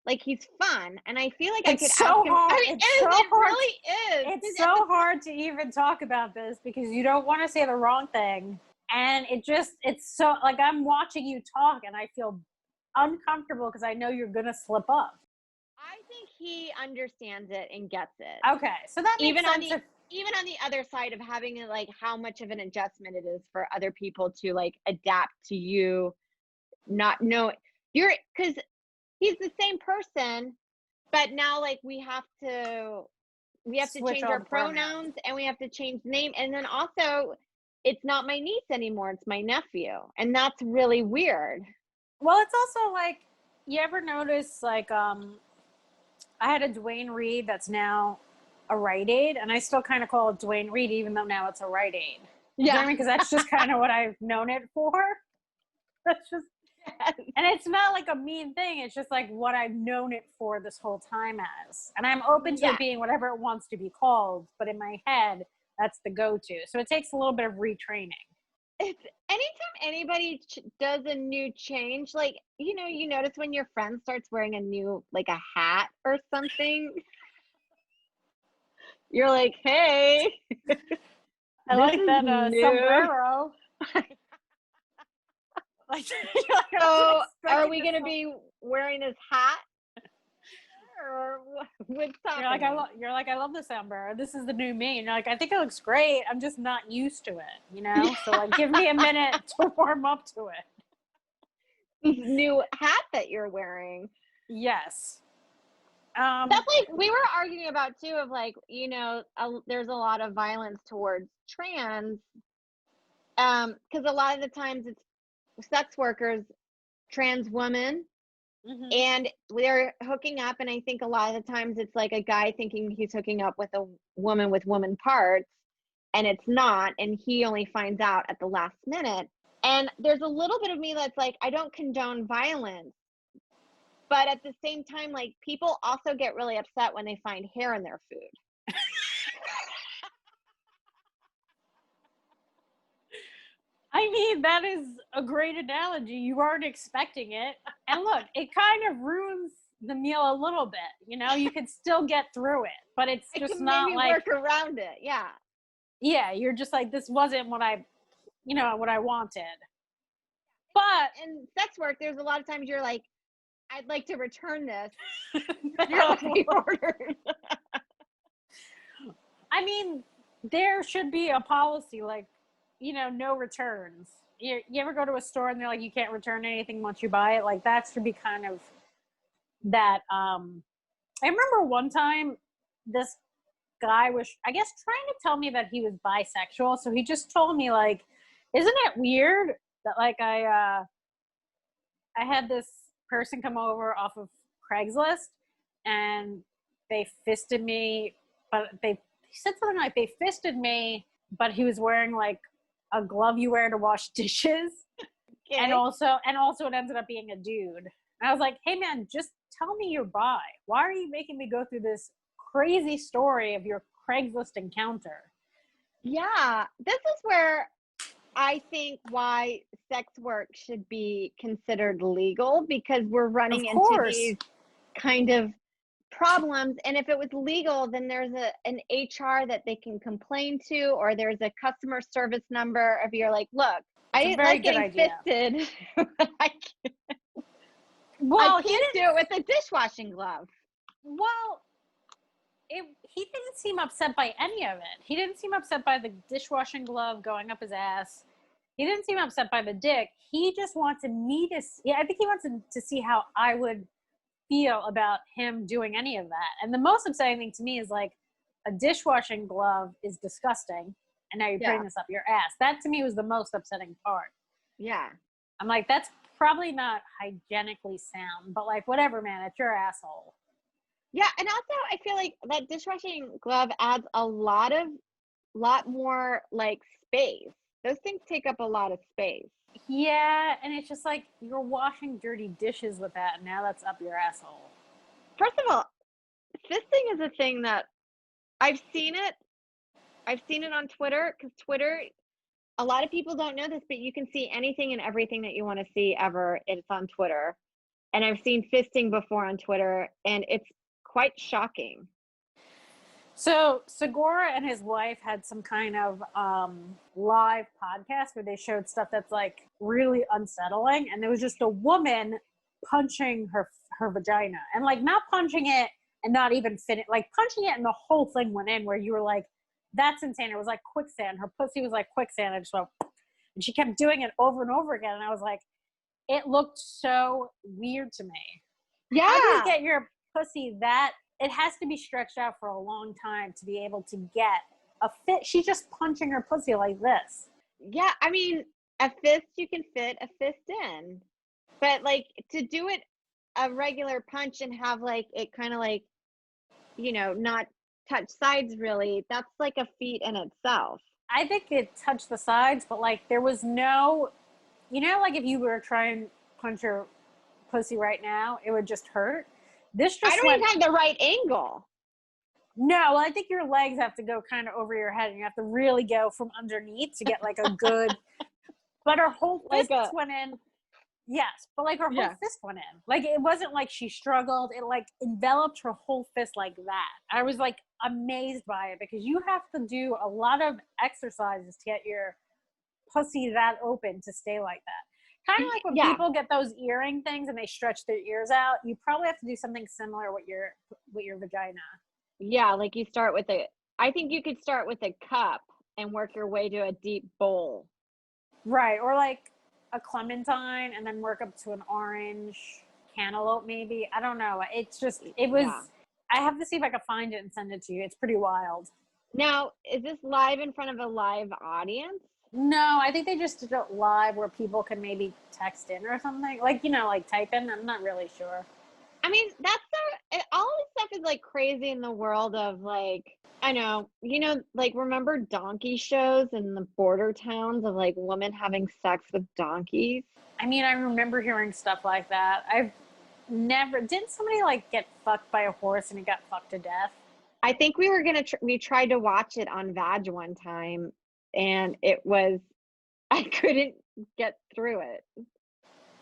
Speaker 1: like, he's fun, and I feel like I could ask him. I mean, it really is.
Speaker 2: It's so hard to even talk about this because you don't want to say the wrong thing, and it's so, like, I'm watching you talk and I feel uncomfortable because I know you're gonna slip up.
Speaker 1: I think he understands it and gets it.
Speaker 2: Okay, so that makes sense.
Speaker 1: Even on the other side of having like how much of an adjustment it is for other people to like adapt to you, not know because he's the same person, but now like we have to change our pronouns and we have to change the name, and then also it's not my niece anymore, it's my nephew. And that's really weird.
Speaker 2: Well, it's also like, you ever notice, like, I had a Dwayne Reed that's now a Rite Aid, and I still kind of call it Dwayne Reed, even though now it's a Rite Aid.
Speaker 1: Yeah.
Speaker 2: Because that's just kind of what I've known it for. That's just, and it's not like a mean thing. It's just like what I've known it for this whole time as. And I'm open to it being whatever it wants to be called, but in my head, that's the go-to. So it takes a little bit of retraining.
Speaker 1: It's anytime anybody does a new change, like, you know, you notice when your friend starts wearing a new, like a hat or something, you're like, hey.
Speaker 2: I like that sombrero.
Speaker 1: Like, so are we going to be wearing this hat? Or what's happening?
Speaker 2: You're like, I love the sombrero. This is the new me. And you're like, I think it looks great. I'm just not used to it, you know? So like, give me a minute to warm up to it.
Speaker 1: This new hat that you're wearing.
Speaker 2: Yes.
Speaker 1: That's like, we were arguing about too, of like, you know, there's a lot of violence towards trans, because a lot of the times it's sex workers, trans women, and they're hooking up, and I think a lot of the times it's like a guy thinking he's hooking up with a woman with woman parts, and it's not, and he only finds out at the last minute. And there's a little bit of me that's like, I don't condone violence, but at the same time, like, people also get really upset when they find hair in their food.
Speaker 2: I mean, that is a great analogy. You aren't expecting it. And look, it kind of ruins the meal a little bit. You know, you can still get through it, but it's just not like,
Speaker 1: work around it. Yeah.
Speaker 2: Yeah. You're just like, this wasn't what I wanted. But
Speaker 1: in sex work, there's a lot of times you're like, I'd like to return this. You're like, ordered.
Speaker 2: I mean, there should be a policy like, you know, no returns. You ever go to a store and they're like, you can't return anything once you buy it? Like, that should be kind of that. I remember one time this guy was, I guess, trying to tell me that he was bisexual. So he just told me, like, isn't it weird that, like, I had this person come over off of Craigslist and they fisted me, but he said something like they fisted me, but he was wearing like a glove you wear to wash dishes. Okay. And also it ended up being a dude. And I was like, hey man, just tell me you're bi. Why are you making me go through this crazy story of your Craigslist encounter?
Speaker 1: Yeah, this is where I think why sex work should be considered legal, because we're running into these kind of problems. And if it was legal, then there's an HR that they can complain to, or there's a customer service number. If you're like, look, I didn't like getting fisted. I can't do it with a dishwashing glove.
Speaker 2: Well, he didn't seem upset by any of it. He didn't seem upset by the dishwashing glove going up his ass. He didn't seem upset by the dick. He just wanted me to see, I think he wanted to see how I would feel about him doing any of that. And the most upsetting thing to me is like, a dishwashing glove is disgusting, and now you're putting this up your ass. That to me was the most upsetting part.
Speaker 1: Yeah.
Speaker 2: I'm like, that's probably not hygienically sound, but like, whatever, man, it's your asshole.
Speaker 1: Yeah, and also I feel like that dishwashing glove adds a lot more like space. Those things take up a lot of space.
Speaker 2: Yeah, and it's just like, you're washing dirty dishes with that, and now that's up your asshole.
Speaker 1: First of all, fisting is a thing that I've seen it on Twitter, because Twitter, a lot of people don't know this, but you can see anything and everything that you want to see ever. It's on Twitter. And I've seen fisting before on Twitter, and it's quite shocking.
Speaker 2: So Segura and his wife had some kind of live podcast where they showed stuff that's like really unsettling, and there was just a woman punching her vagina, and like not punching it and not even like punching it, and the whole thing went in, where you were like, that's insane. It was like quicksand. Her pussy was like quicksand. I just went, and she kept doing it over and over again, and I was like, it looked so weird to me.
Speaker 1: Yeah.
Speaker 2: How do you get your pussy that? It has to be stretched out for a long time to be able to get a fit. She's just punching her pussy like this.
Speaker 1: Yeah, I mean, a fist you can fit a fist in. But like to do it a regular punch and have like it kind of like, not touch sides really, that's like a feat in itself.
Speaker 2: I think it touched the sides, but like there was no, like if you were trying to punch your pussy right now, it would just hurt. This
Speaker 1: I
Speaker 2: just
Speaker 1: don't
Speaker 2: went.
Speaker 1: even have the right angle.
Speaker 2: No, well, I think your legs have to go kind of over your head, and you have to really go from underneath to get like a good. But her whole
Speaker 1: Like
Speaker 2: fist
Speaker 1: a
Speaker 2: went in. Yes, but like her whole
Speaker 1: Yeah.
Speaker 2: fist went in. Like it wasn't like she struggled. It like enveloped her whole fist like that. I was like amazed by it because you have to do a lot of exercises to get your pussy that open to stay like that. Kind of like when
Speaker 1: Yeah.
Speaker 2: people get those earring things and they stretch their ears out. You probably have to do something similar with your vagina.
Speaker 1: Yeah, like you start with I think you could start with a cup and work your way to a deep bowl.
Speaker 2: Right, or like a clementine and then work up to an orange cantaloupe maybe. I don't know. It was
Speaker 1: Yeah.
Speaker 2: I have to see if I can find it and send it to you. It's pretty wild.
Speaker 1: Now, is this live in front of a live audience?
Speaker 2: No, I think they just did it live where people can maybe text in or something. Like, like type in. I'm not really sure.
Speaker 1: I mean, all this stuff is like crazy in the world of like, I know, like remember donkey shows in the border towns of like women having sex with donkeys?
Speaker 2: I mean, I remember hearing stuff like that. I've never, didn't somebody like get fucked by a horse and he got fucked to death?
Speaker 1: I think we tried to watch it on Vadge one time and I couldn't get through it.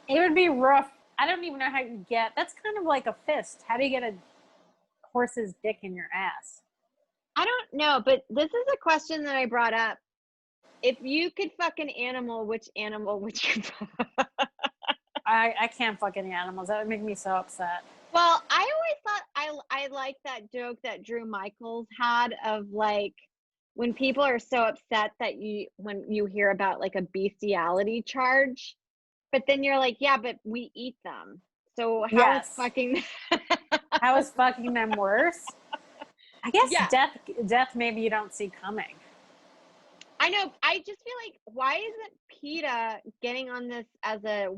Speaker 2: It would be rough. I don't even know how you get, that's kind of like a fist. How do you get a horse's dick in your ass?
Speaker 1: I don't know, but this is a question that I brought up. If you could fuck an animal, which animal would you fuck?
Speaker 2: I can't fuck any animals. That would make me so upset.
Speaker 1: Well, I always thought I like that joke that Drew Michaels had of like when people are so upset that when you hear about like a bestiality charge, but then you're like, yeah, but we eat them. So how is
Speaker 2: Yes.
Speaker 1: fucking
Speaker 2: How is fucking them worse? I guess
Speaker 1: Yeah.
Speaker 2: death maybe you don't see coming.
Speaker 1: I know. I just feel like why isn't PETA getting on this as a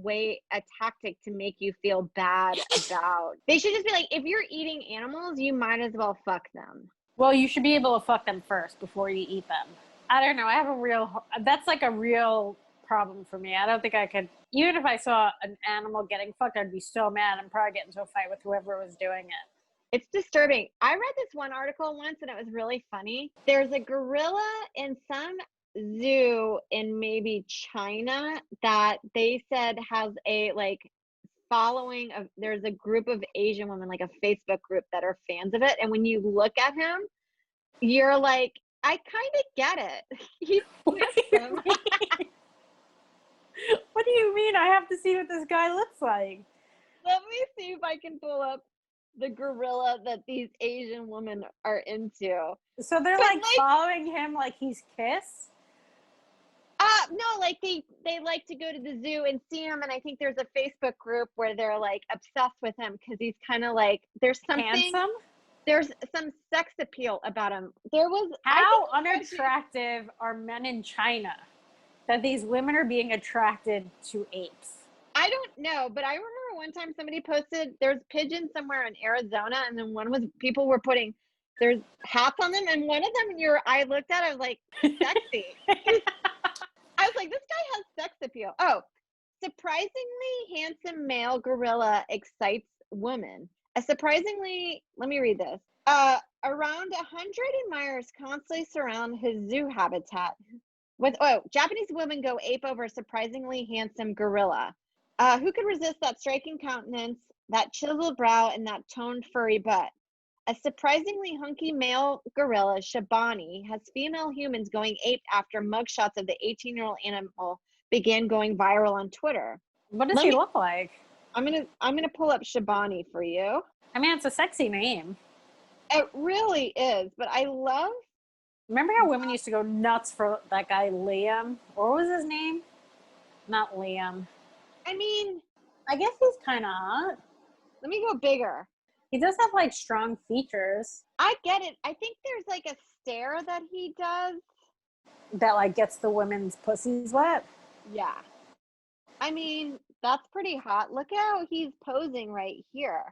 Speaker 1: tactic to make you feel bad about? They should just be like, if you're eating animals, you might as well fuck them.
Speaker 2: Well, you should be able to fuck them first before you eat them. I don't know. That's like a real problem for me. I don't think I could, even if I saw an animal getting fucked, I'd be so mad and probably get into a fight with whoever was doing it.
Speaker 1: It's disturbing. I read this one article once and it was really funny. There's a gorilla in some zoo in maybe China that they said has a like following of there's a group of Asian women, like a Facebook group that are fans of it. And when you look at him, you're like, I kind of get it. He's handsome.
Speaker 2: What do you mean? I have to see what this guy looks like.
Speaker 1: Let me see if I can pull up the gorilla that these Asian women are into.
Speaker 2: So they're like following him like he's Kiss?
Speaker 1: No, like they like to go to the zoo and see him, and I think there's a Facebook group where they're like obsessed with him because he's kind of like there's something
Speaker 2: handsome.
Speaker 1: There's some sex appeal about him.
Speaker 2: How unattractive are men in China that these women are being attracted to apes?
Speaker 1: I don't know, but I remember one time somebody posted there's pigeons somewhere in Arizona, and then people were putting there's hats on them, and one of them I looked at, I was like, sexy. I was like, this guy has sex appeal. Oh, surprisingly handsome male gorilla excites women. Let me read this. Around 100 admirers constantly surround his zoo habitat. Japanese women go ape over a surprisingly handsome gorilla. Who could resist that striking countenance, that chiseled brow, and that toned furry butt? A surprisingly hunky male gorilla, Shabani, has female humans going ape after mugshots of the 18-year-old animal began going viral on Twitter.
Speaker 2: What does he look like?
Speaker 1: I'm gonna pull up Shabani for you.
Speaker 2: I mean, it's a sexy name.
Speaker 1: It really is, but I love.
Speaker 2: Remember how women used to go nuts for that guy Liam? Or what was his name? Not Liam.
Speaker 1: I mean,
Speaker 2: I guess he's kind of hot.
Speaker 1: Let me go bigger.
Speaker 2: He does have like strong features.
Speaker 1: I get it. I think there's like a stare that he does.
Speaker 2: that like gets the women's pussies wet.
Speaker 1: Yeah. I mean, that's pretty hot. Look how he's posing right here.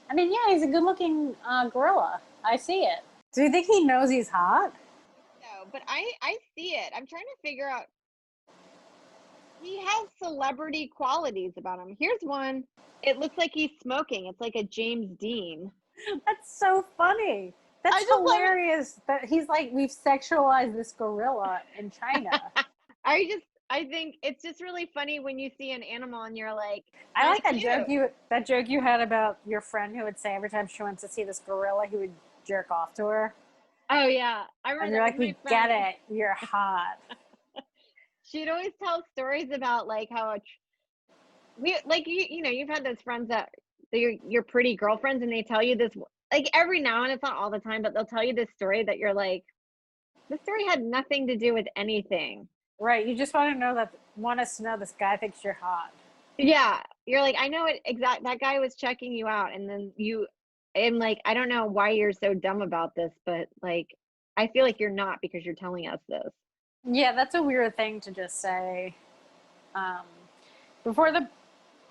Speaker 2: I mean, yeah, he's a good-looking gorilla. I see it. Do you think he knows he's hot?
Speaker 1: No, but I see it. I'm trying to figure out. He has celebrity qualities about him. Here's one. It looks like he's smoking. It's like a James Dean.
Speaker 2: That's so funny. That's hilarious that he's like, we've sexualized this gorilla in China.
Speaker 1: I think it's just really funny when you see an animal and you're like,
Speaker 2: I like that joke you had about your friend who would say every time she went to see this gorilla, he would jerk off to her.
Speaker 1: Oh yeah, I remember.
Speaker 2: And you're like, we get it. You're hot.
Speaker 1: She'd always tell stories about like how you know, you've had those friends that your pretty girlfriends, and they tell you this like every now and it's not all the time, but they'll tell you this story that you're like, this story had nothing to do with anything.
Speaker 2: Right. You just want us to know this guy thinks you're hot.
Speaker 1: Yeah. You're like, I know it exact. That guy was checking you out. And then and like, I don't know why you're so dumb about this, but like, I feel like you're not because you're telling us this.
Speaker 2: Yeah. That's a weird thing to just say. Before the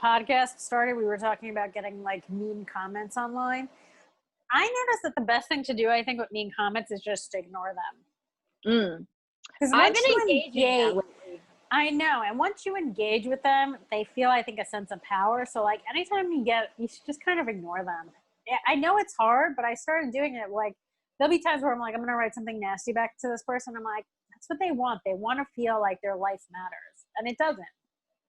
Speaker 2: podcast started, we were talking about getting like mean comments online. I noticed that the best thing to do, I think, with mean comments is just ignore them. Because
Speaker 1: I've been engaging.
Speaker 2: I know, and once you engage with them, they feel, I think, a sense of power. So, like, anytime you should just kind of ignore them. I know it's hard, but I started doing it. Like, there'll be times where I'm like, I'm gonna write something nasty back to this person. I'm like, that's what they want. They want to feel like their life matters, and it doesn't.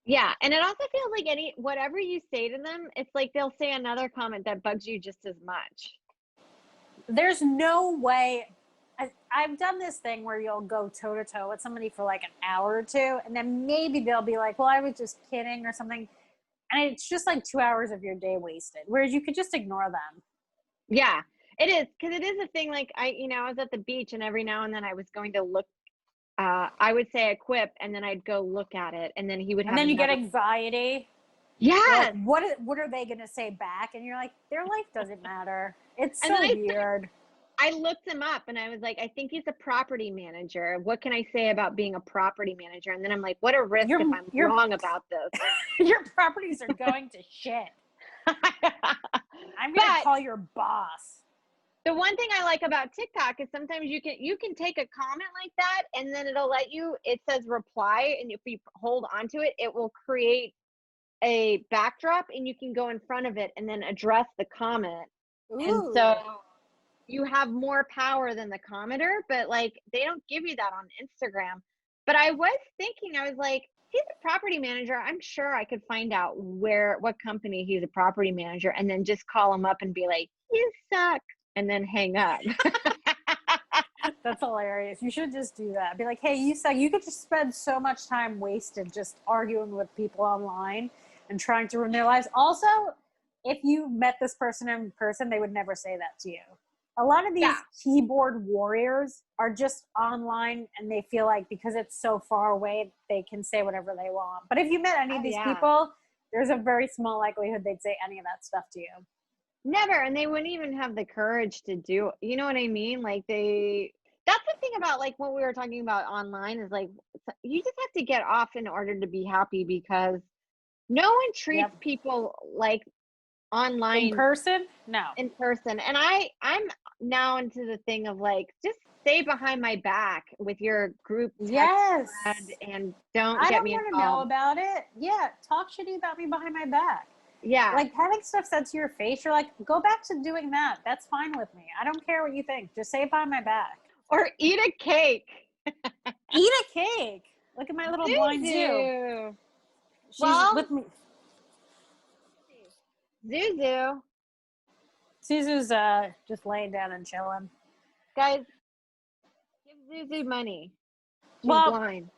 Speaker 1: Yeah, and it also feels like whatever you say to them, it's like they'll say another comment that bugs you just as much.
Speaker 2: There's no way. I've done this thing where you'll go toe-to-toe with somebody for like an hour or two, and then maybe they'll be like, well, I was just kidding or something. And it's just like 2 hours of your day wasted, whereas you could just ignore them.
Speaker 1: Yeah, it is. Because it is a thing. Like, I was at the beach, and every now and then I was going to look. I would say a quip, and then I'd go look at it, and then he would have.
Speaker 2: And then you get anxiety.
Speaker 1: Yeah.
Speaker 2: Like, what are they gonna say back? And you're like, their life doesn't matter. It's so weird.
Speaker 1: I looked him up, and I was like, I think he's a property manager. What can I say about being a property manager? And then I'm like, what a risk if I'm wrong about this.
Speaker 2: Your properties are going to shit. I'm gonna call your boss.
Speaker 1: The one thing I like about TikTok is sometimes you can take a comment like that, and then it'll let you. It says reply, and if you hold onto it, it will create a backdrop, and you can go in front of it and then address the comment. Ooh. And so you have more power than the commenter, but like they don't give you that on Instagram. But I was thinking, I was like, he's a property manager. I'm sure I could find out what company he's a property manager, and then just call him up and be like, you suck, and then hang up.
Speaker 2: That's hilarious. You should just do that. Be like, hey, you suck. You could just spend so much time wasted just arguing with people online and trying to ruin their lives. Also, if you met this person in person, they would never say that to you. A lot of these keyboard warriors are just online, and they feel like because it's so far away, they can say whatever they want. But if you met any of these people, there's a very small likelihood they'd say any of that stuff to you.
Speaker 1: Never. And they wouldn't even have the courage to do, you know what I mean? Like that's the thing about like what we were talking about online is like, you just have to get off in order to be happy, because no one treats people like online
Speaker 2: in person.
Speaker 1: And I'm now into the thing of like, just stay behind my back with your group text and don't get me involved.
Speaker 2: I don't want to know about it. Talk shitty about me behind my back. Like having stuff said to your face, you're like, go back to doing that. That's fine with me. I don't care what you think. Just say it behind my back.
Speaker 1: Or eat a cake.
Speaker 2: Eat a cake. Look at my little blind zoo. She's with me. Zuzu's just laying down and chilling.
Speaker 1: Guys, give Zuzu money. She's blind.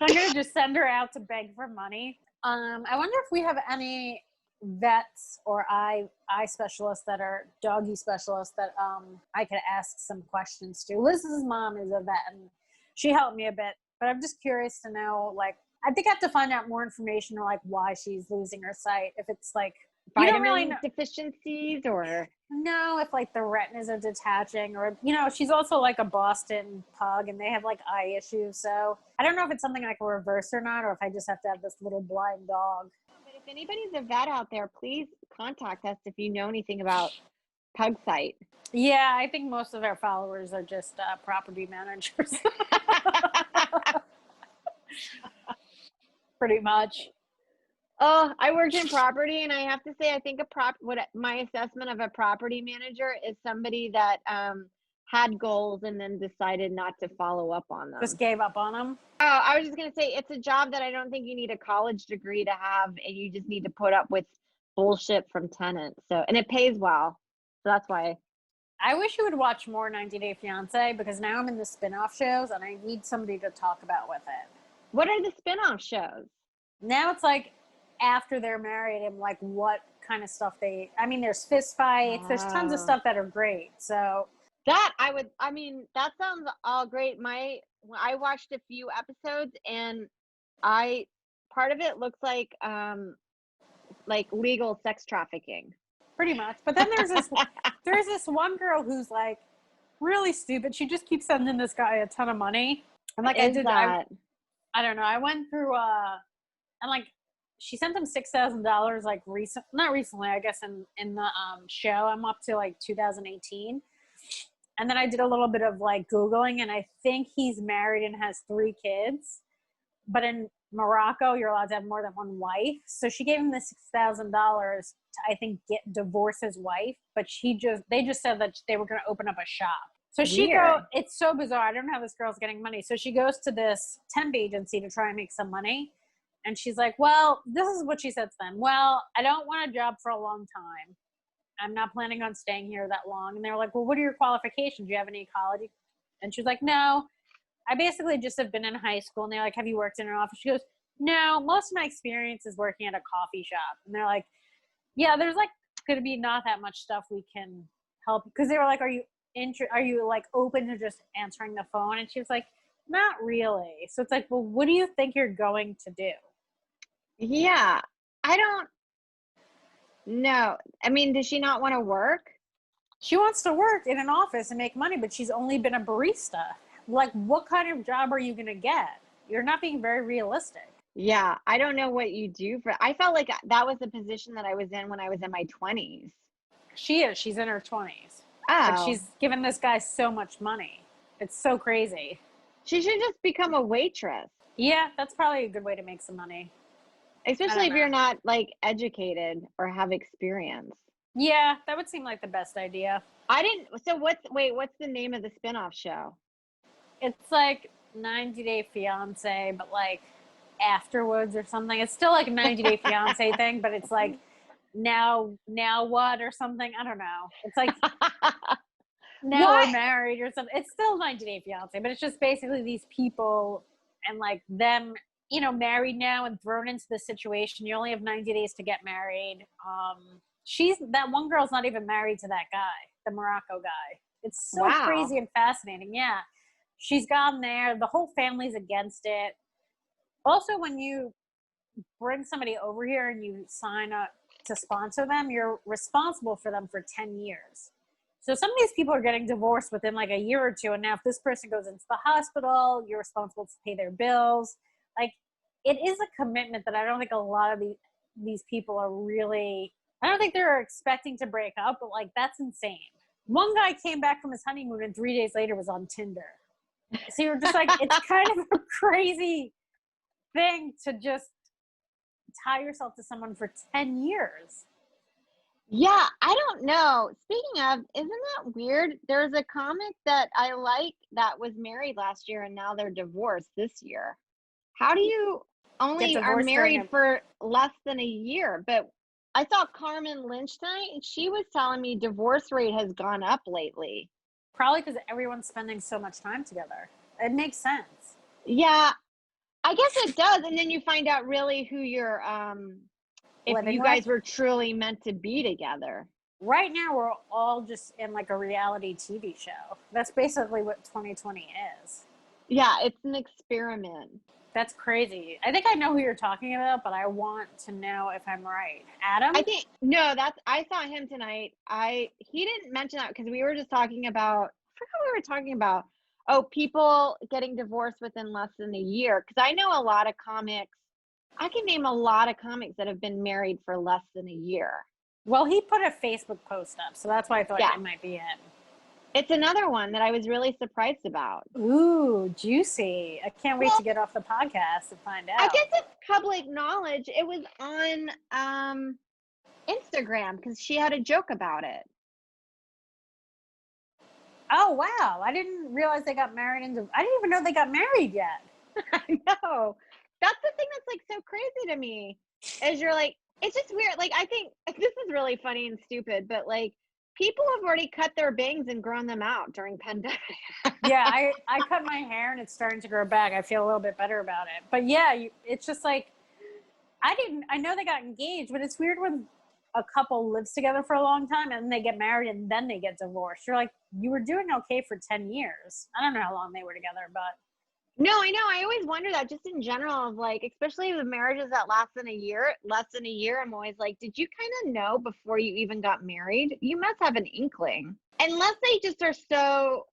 Speaker 2: I'm going to just send her out to beg for money. I wonder if we have any vets or eye specialists that are doggy specialists that I could ask some questions to. Liz's mom is a vet, and she helped me a bit, but I'm just curious to know, like, I think I have to find out more information on like why she's losing her sight. If it's like
Speaker 1: vitamin deficiencies or
Speaker 2: know if like the retinas are detaching, or she's also like a Boston pug and they have like eye issues, so I don't know if it's something I can reverse or not, or if I just have to have this little blind dog.
Speaker 1: But if anybody's a vet out there, please contact us if you know anything about pug sight.
Speaker 2: Yeah, I think most of our followers are just property managers. Pretty much.
Speaker 1: Oh, I worked in property, and I have to say, I think what my assessment of a property manager is somebody that had goals and then decided not to follow up on them.
Speaker 2: Just gave up on them.
Speaker 1: Oh, I was just gonna say it's a job that I don't think you need a college degree to have, and you just need to put up with bullshit from tenants. So, and it pays well, so that's why.
Speaker 2: I wish you would watch more 90 Day Fiance, because now I'm in the spin-off shows and I need somebody to talk about with it.
Speaker 1: What are the spin-off shows?
Speaker 2: Now it's like after they're married and like what kind of stuff there's fist fights, there's tons of stuff that are great. So
Speaker 1: that that sounds all great. I watched a few episodes, and part of it looks like legal sex trafficking.
Speaker 2: Pretty much. But then there's this one girl who's like really stupid. She just keeps sending this guy a ton of money. And like I don't know. I went through and like she sent him $6,000 like not recently, I guess in the show. I'm up to like 2018. And then I did a little bit of like Googling, and I think he's married and has 3 kids. But in Morocco, you're allowed to have more than one wife. So she gave him the $6,000 to, I think, divorce his wife. But they just said that they were going to open up a shop. So it's so bizarre. I don't know how this girl's getting money. So she goes to this temp agency to try and make some money. And she's like, well, this is what she said to them. Well, I don't want a job for a long time. I'm not planning on staying here that long. And they were like, well, what are your qualifications? Do you have any college? And she's like, no, I basically just have been in high school. And they're like, have you worked in an office? She goes, no, most of my experience is working at a coffee shop. And they're like, yeah, there's like going to be not that much stuff we can help. Because they were like, are you like open to just answering the phone? And she was like, not really. So it's like, well, what do you think you're going to do?
Speaker 1: Yeah, I don't know. I mean, does she not want to work?
Speaker 2: She wants to work in an office and make money, but she's only been a barista. Like, what kind of job are you going to get? You're not being very realistic.
Speaker 1: Yeah, I don't know what you do I felt like that was the position that I was in when I was in my 20s.
Speaker 2: She's in her 20s.
Speaker 1: Oh.
Speaker 2: But she's given this guy so much money. It's so crazy.
Speaker 1: She should just become a waitress.
Speaker 2: Yeah, that's probably a good way to make some money.
Speaker 1: Especially if you're not like educated or have experience.
Speaker 2: Yeah, that would seem like the best idea.
Speaker 1: What's the name of the spinoff show?
Speaker 2: It's like 90 Day Fiance, but like afterwards or something. It's still like a 90 Day Fiance thing, but it's like now what or something. I don't know. It's like now we're married or something. It's still 90 Day Fiance, but it's just basically these people and like them, married now and thrown into the situation. You only have 90 days to get married. That one girl's not even married to that guy, the Morocco guy. It's so crazy and fascinating. Yeah. She's gone there. The whole family's against it. Also, when you bring somebody over here and you sign up to sponsor them, you're responsible for them for 10 years. So some of these people are getting divorced within like a year or two. And now if this person goes into the hospital, you're responsible to pay their bills. Like, it is a commitment that I don't think a lot of these people are really, I don't think they're expecting to break up, but like, that's insane. One guy came back from his honeymoon and 3 days later was on Tinder. So you're just like, it's kind of a crazy thing to just tie yourself to someone for 10 years.
Speaker 1: Yeah, I don't know. Speaking of, isn't that weird? There's a comic that I like that was married last year and now they're divorced this year. How do you only are married for less than a year? But I saw Carmen Lynch tonight, and she was telling me divorce rate has gone up lately.
Speaker 2: Probably because everyone's spending so much time together. It makes sense.
Speaker 1: Yeah, I guess it does. And then you find out really who you're, if you guys were truly meant to be together.
Speaker 2: Right now, we're all just in like a reality TV show. That's basically what 2020 is.
Speaker 1: Yeah, it's an experiment.
Speaker 2: That's crazy. I think I know who you're talking about, but I want to know if I'm right. Adam?
Speaker 1: I think no, I saw him tonight. He didn't mention that because we were just talking about, I forgot what we were talking about. Oh, people getting divorced within less than a year. Because I know a lot of comics. I can name a lot of comics that have been married for less than a year.
Speaker 2: Well, he put a Facebook post up, so that's why I thought it might be it.
Speaker 1: It's another one that I was really surprised about.
Speaker 2: Ooh, juicy. I can't wait to get off the podcast and find out.
Speaker 1: I guess it's public knowledge. It was on Instagram because she had a joke about it.
Speaker 2: Oh, wow. I didn't realize they got married. I didn't even know they got married yet.
Speaker 1: I know. That's the thing that's like so crazy to me is you're like, it's just weird. Like, I think this is really funny and stupid, but like people have already cut their bangs and grown them out during pandemic.
Speaker 2: Yeah, I cut my hair and it's starting to grow back. I feel a little bit better about it. But yeah, it's just like, I know they got engaged, but it's weird when a couple lives together for a long time and then they get married and then they get divorced. You're like, you were doing okay for 10 years. I don't know how long they were together, but.
Speaker 1: No, I know. I always wonder that just in general of like, especially the marriages that less than a year, I'm always like, did you kind of know before you even got married? You must have an inkling. Unless they just are so,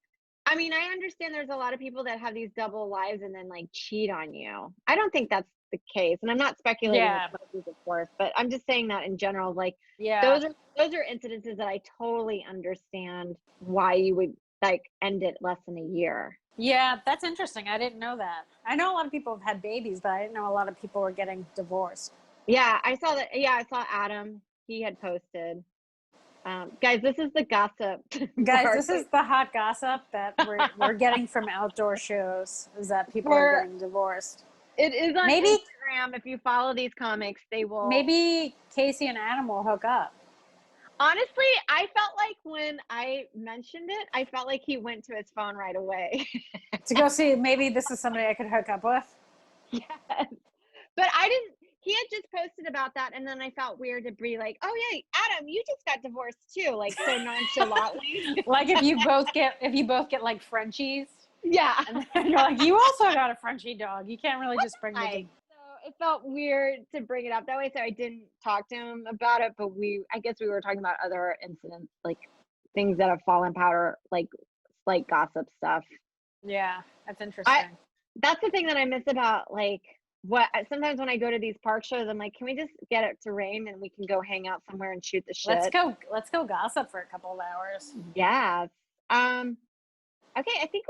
Speaker 1: I mean, I understand there's a lot of people that have these double lives and then like cheat on you. I don't think that's the case. And I'm not speculating with of course, but I'm just saying that in general, like those are incidences that I totally understand why you would like end it less than a year.
Speaker 2: Yeah, that's interesting. I didn't know that. I know a lot of people have had babies, but I didn't know a lot of people were getting divorced.
Speaker 1: Yeah, I saw that. Yeah, I saw Adam. He had posted. Guys, this is the gossip.
Speaker 2: Guys, this is the hot gossip that we're getting from outdoor shows, is that people are getting divorced.
Speaker 1: It is on Instagram. If you follow these comics, they will.
Speaker 2: Maybe Casey and Adam will hook up.
Speaker 1: Honestly, I felt like when I mentioned it, I felt like he went to his phone right away.
Speaker 2: To go see, maybe this is somebody I could hook up with.
Speaker 1: Yes. But I didn't, he had just posted about that, and then I felt weird to be like, oh yeah, Adam, you just got divorced too, like so nonchalantly.
Speaker 2: Like if you both get like Frenchies.
Speaker 1: Yeah.
Speaker 2: And then you're like, you also got a Frenchie dog. You can't really just bring the
Speaker 1: it felt weird to bring it up that way, so I didn't talk to him about it, but I guess we were talking about other incidents, like things that have fallen powder, like slight gossip stuff.
Speaker 2: Yeah, that's interesting.
Speaker 1: That's the thing that I miss about like sometimes when I go to these park shows, I'm like, can we just get it to rain and we can go hang out somewhere and shoot the shit?
Speaker 2: Let's go gossip for a couple of hours.
Speaker 1: Yeah. Okay, I think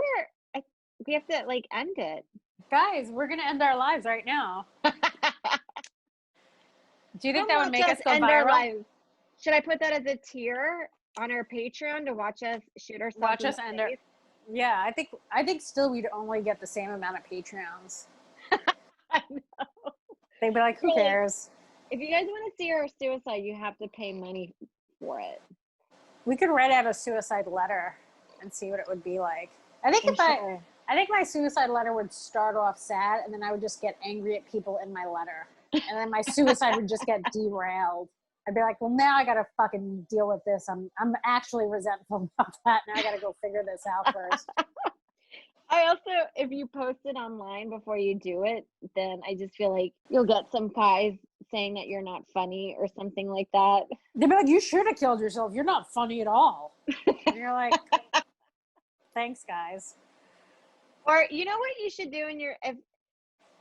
Speaker 1: we have to like end it.
Speaker 2: Guys, we're going to end our lives right now. Do you think that would make us go viral?
Speaker 1: Should I put that as a tier on our Patreon to watch us shoot ourselves?
Speaker 2: Watch us end our. Yeah, I think still we'd only get the same amount of Patreons.
Speaker 1: I know.
Speaker 2: They'd be like, who cares?
Speaker 1: If you guys want to see our suicide, you have to pay money for it.
Speaker 2: We could write out a suicide letter and see what it would be like. I think my suicide letter would start off sad, and then I would just get angry at people in my letter. And then my suicide would just get derailed. I'd be like, well, now I got to fucking deal with this. I'm actually resentful about that. Now I got to go figure this out first.
Speaker 1: I also, if you post it online before you do it, then I just feel like you'll get some guys saying that you're not funny or something like that.
Speaker 2: They'd be like, you should have killed yourself. You're not funny at all. And you're like, thanks, guys.
Speaker 1: Or you know what you should do if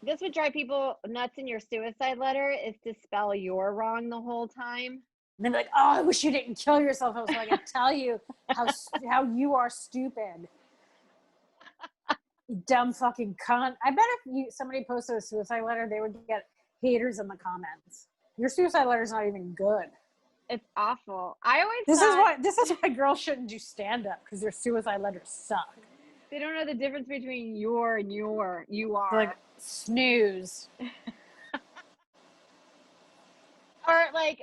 Speaker 1: this would drive people nuts in your suicide letter is to spell "you're" wrong the whole time.
Speaker 2: And they'd be like, oh, I wish you didn't kill yourself. I was like, I tell you how you are stupid. You dumb fucking cunt. I bet if somebody posted a suicide letter, they would get haters in the comments. Your suicide letter is not even good. It's awful. This is why girls shouldn't do stand-up, because their suicide letters suck. They don't know the difference between your and you are. They're like, snooze. Or like,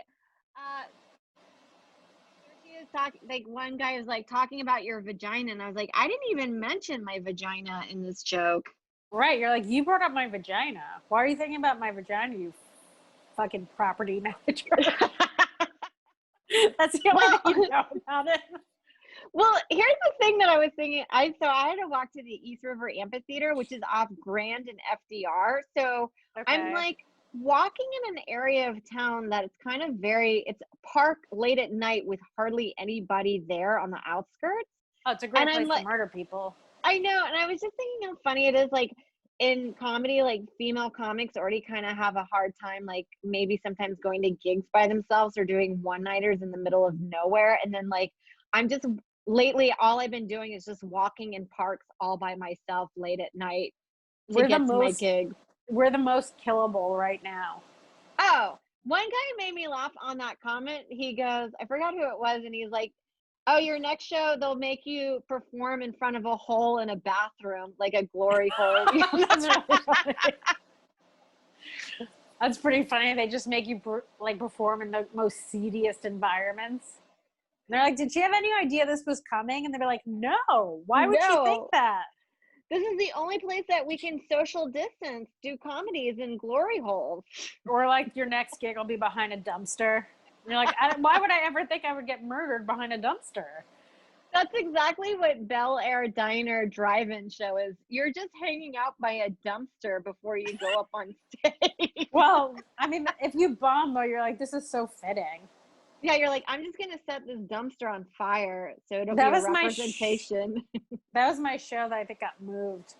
Speaker 2: like one guy was like talking about your vagina, and I was like, I didn't even mention my vagina in this joke. Right, you're like, you brought up my vagina. Why are you thinking about my vagina, you fucking property manager? That's the only thing you know about it.
Speaker 1: Well, here's the thing that I was thinking. I had to walk to the East River Amphitheater, which is off Grand and FDR. So I'm
Speaker 2: Okay.
Speaker 1: like walking in an area of town that it's kind of it's park late at night with hardly anybody there on the outskirts.
Speaker 2: Oh, it's a
Speaker 1: And
Speaker 2: great
Speaker 1: I'm
Speaker 2: place to
Speaker 1: like,
Speaker 2: murder people.
Speaker 1: I know. And I was just thinking how funny it is. Like in comedy, like female comics already kind of have a hard time, like maybe sometimes going to gigs by themselves or doing one-nighters in the middle of nowhere. And then like, I'm just lately, all I've been doing is just walking in parks all by myself late at night to
Speaker 2: We're the
Speaker 1: get to my
Speaker 2: most
Speaker 1: gigs.
Speaker 2: we're the most killable right now.
Speaker 1: Oh, one guy made me laugh on that comment. He goes, I forgot who it was, and he's like, "Oh, your next show, they'll make you perform in front of a hole in a bathroom, like a glory hole."
Speaker 2: That's really funny. That's pretty funny. They just make you like perform in the most seediest environments. And they're like, "Did she have any idea this was coming?" And they're like, "No. Why would she think
Speaker 1: No,
Speaker 2: that?"
Speaker 1: this is the only place that we can social distance, do comedies in glory holes.
Speaker 2: Or like your next gig will be behind a dumpster. And you're like, why would I ever think I would get murdered behind a dumpster?
Speaker 1: That's exactly what Bel Air Diner drive-in show is. You're just hanging out by a dumpster before you go up on stage.
Speaker 2: Well, I mean, if you bomb though, you're like, this is so fitting.
Speaker 1: Yeah, you're like, I'm just gonna set this dumpster on fire so it'll
Speaker 2: That
Speaker 1: be a
Speaker 2: was
Speaker 1: representation.
Speaker 2: that was my show that I think got moved.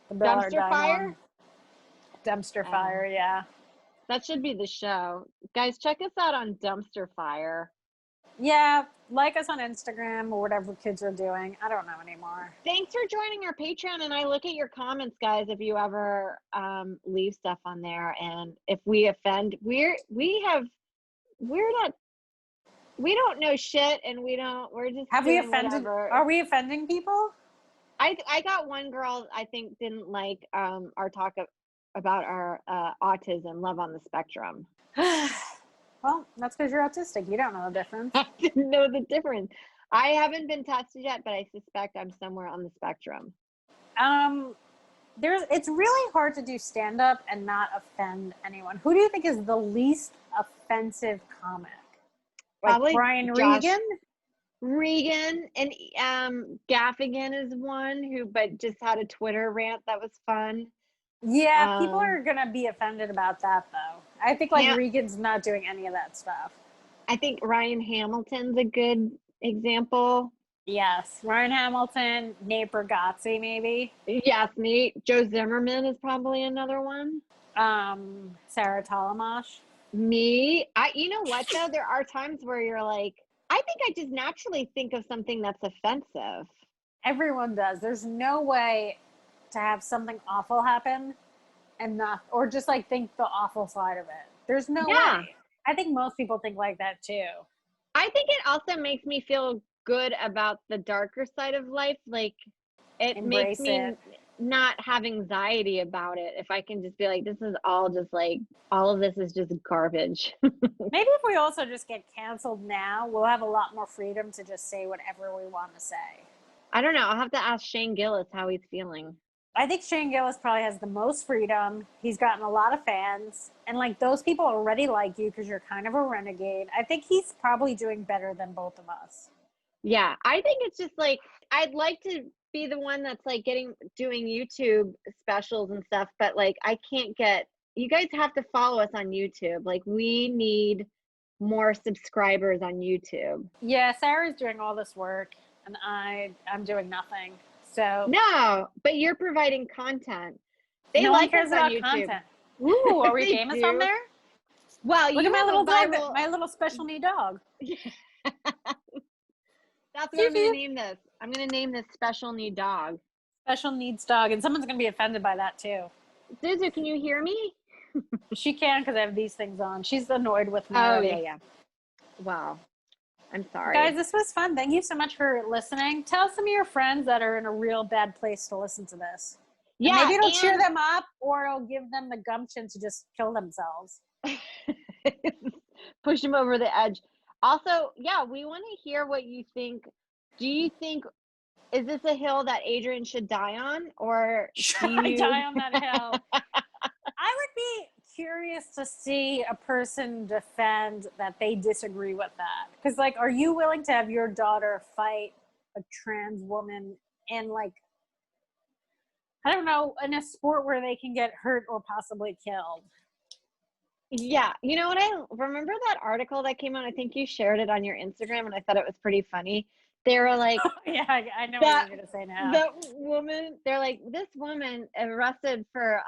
Speaker 2: The Bel Air
Speaker 1: Dumpster
Speaker 2: Diner
Speaker 1: fire?
Speaker 2: one. Dumpster fire, yeah.
Speaker 1: That should be the show. Guys, check us out on Dumpster Fire.
Speaker 2: Yeah, like us on Instagram or whatever kids are doing. I don't know anymore.
Speaker 1: Thanks for joining our Patreon, and I look at your comments, guys, if you ever leave stuff on there. And if we offend, we're not, we don't know shit, and we're just
Speaker 2: Have we
Speaker 1: doing
Speaker 2: offended?
Speaker 1: whatever.
Speaker 2: Are we offending people?
Speaker 1: I got one girl I think didn't like our talk about our autism, love on the spectrum.
Speaker 2: Well, that's because you're autistic. You don't know the difference.
Speaker 1: I didn't know the difference. I haven't been tested yet, but I suspect I'm somewhere on the spectrum.
Speaker 2: It's really hard to do stand up and not offend anyone. Who do you think is the least offensive comic? Like
Speaker 1: Probably
Speaker 2: Brian
Speaker 1: Josh
Speaker 2: Regan?
Speaker 1: and Gaffigan is one who, but just had a Twitter rant that was fun.
Speaker 2: Yeah, people are gonna be offended about that though. I think like Regan's not doing any of that stuff.
Speaker 1: I think Ryan Hamilton's a good example.
Speaker 2: Yes, Ryan Hamilton, Nate Bargatze, maybe.
Speaker 1: Yes, Nate. Joe Zimmerman is probably another one.
Speaker 2: Sarah Talamash.
Speaker 1: Me, you know what though? There are times where you're like, I think I just naturally think of something that's offensive.
Speaker 2: Everyone does. There's no way to have something awful happen and not, or just like think the awful side of it. There's no way. I think most people think like that too.
Speaker 1: I think it also makes me feel good about the darker side of life. Like it makes me not have anxiety about it. If I can just be like, this is all just like, all of this is just garbage.
Speaker 2: Maybe if we also just get canceled now, we'll have a lot more freedom to just say whatever we want to say.
Speaker 1: I don't know. I'll have to ask Shane Gillis how he's feeling.
Speaker 2: I think Shane Gillis probably has the most freedom. He's gotten a lot of fans. And like those people already like you because you're kind of a renegade. I think he's probably doing better than both of us.
Speaker 1: Yeah, I think it's just like, I'd like to be the one that's like doing YouTube specials and stuff, but like I can't you guys have to follow us on YouTube. Like we need more subscribers on YouTube.
Speaker 2: Yeah, Sarah's doing all this work and I'm doing nothing. So
Speaker 1: no, but you're providing content.
Speaker 2: They no like one cares about YouTube. Content. Ooh, are we famous on there?
Speaker 1: Well,
Speaker 2: look at my little dog, my little special need dog.
Speaker 1: That's what I'm gonna name this. I'm gonna name this special need dog.
Speaker 2: Special needs dog, and someone's gonna be offended by that too.
Speaker 1: Zuzu, can you hear me?
Speaker 2: She can because I have these things on. She's annoyed with me.
Speaker 1: Oh
Speaker 2: already.
Speaker 1: yeah. Wow. I'm sorry.
Speaker 2: Guys, this was fun. Thank you so much for listening. Tell some of your friends that are in a real bad place to listen to this. Yeah, and maybe it'll cheer them up or it'll give them the gumption to just kill themselves.
Speaker 1: Push them over the edge. Also, yeah, we want to hear what you think. Do you think, is this a hill that Adrienne should die on? Or
Speaker 2: should I die on that hill? I would be curious to see a person defend that they disagree with that. Because, like, are you willing to have your daughter fight a trans woman in like, I don't know, in a sport where they can get hurt or possibly killed.
Speaker 1: Yeah. You know what? I remember that article that came out. I think you shared it on your Instagram, and I thought it was pretty funny. They were like,
Speaker 2: Yeah, I know what you're going to say now.
Speaker 1: that woman, they're like, this woman arrested for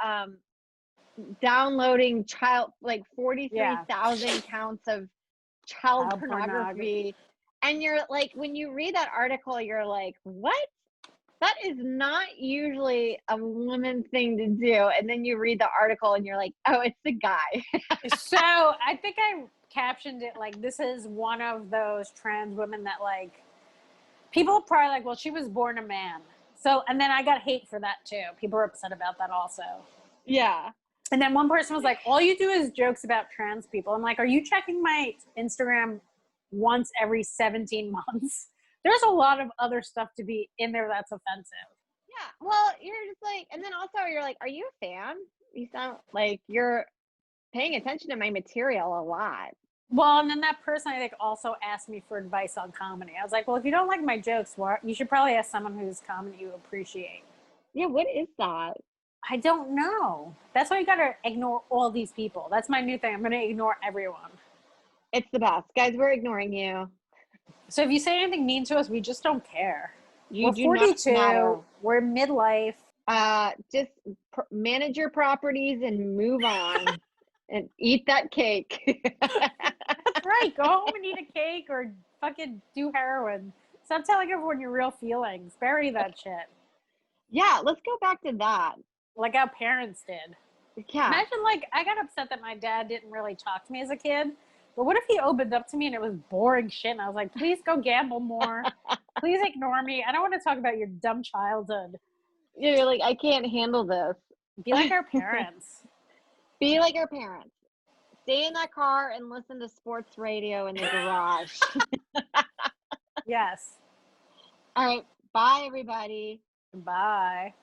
Speaker 1: downloading child, like 43,000 counts of child pornography. And you're like, when you read that article, you're like, what? That is not usually a woman thing to do. And then you read the article and you're like, oh, it's the guy.
Speaker 2: So I think I captioned it like, this is one of those trans women that like, people are probably like, well, she was born a man. So, and then I got hate for that too. People are upset about that also.
Speaker 1: Yeah.
Speaker 2: And then one person was like, all you do is jokes about trans people. I'm like, are you checking my Instagram once every 17 months? There's a lot of other stuff to be in there that's offensive.
Speaker 1: Yeah. Well, you're just like, and then also you're like, are you a fan? You sound like you're paying attention to my material a lot.
Speaker 2: Well, and then that person I think also asked me for advice on comedy. I was like, well, if you don't like my jokes, you should probably ask someone whose comedy you appreciate.
Speaker 1: Yeah. What is that?
Speaker 2: I don't know. That's why you gotta ignore all these people. That's my new thing. I'm gonna ignore everyone.
Speaker 1: It's the best. Guys, we're ignoring you.
Speaker 2: So if you say anything mean to us, we just don't care.
Speaker 1: We're
Speaker 2: 42. We're midlife.
Speaker 1: Just manage your properties and move on and eat that cake.
Speaker 2: That's right. Go home and eat a cake or fucking do heroin. Stop telling everyone your real feelings. Bury that shit.
Speaker 1: Yeah, let's go back to that.
Speaker 2: Like our parents did.
Speaker 1: Yeah.
Speaker 2: Imagine, like, I got upset that my dad didn't really talk to me as a kid. But what if he opened up to me and it was boring shit? And I was like, please go gamble more. Please ignore me. I don't want to talk about your dumb childhood.
Speaker 1: You're like, I can't handle this.
Speaker 2: Be like our parents.
Speaker 1: Be like our parents. Stay in that car and listen to sports radio in the garage.
Speaker 2: Yes.
Speaker 1: All right. Bye, everybody.
Speaker 2: Bye.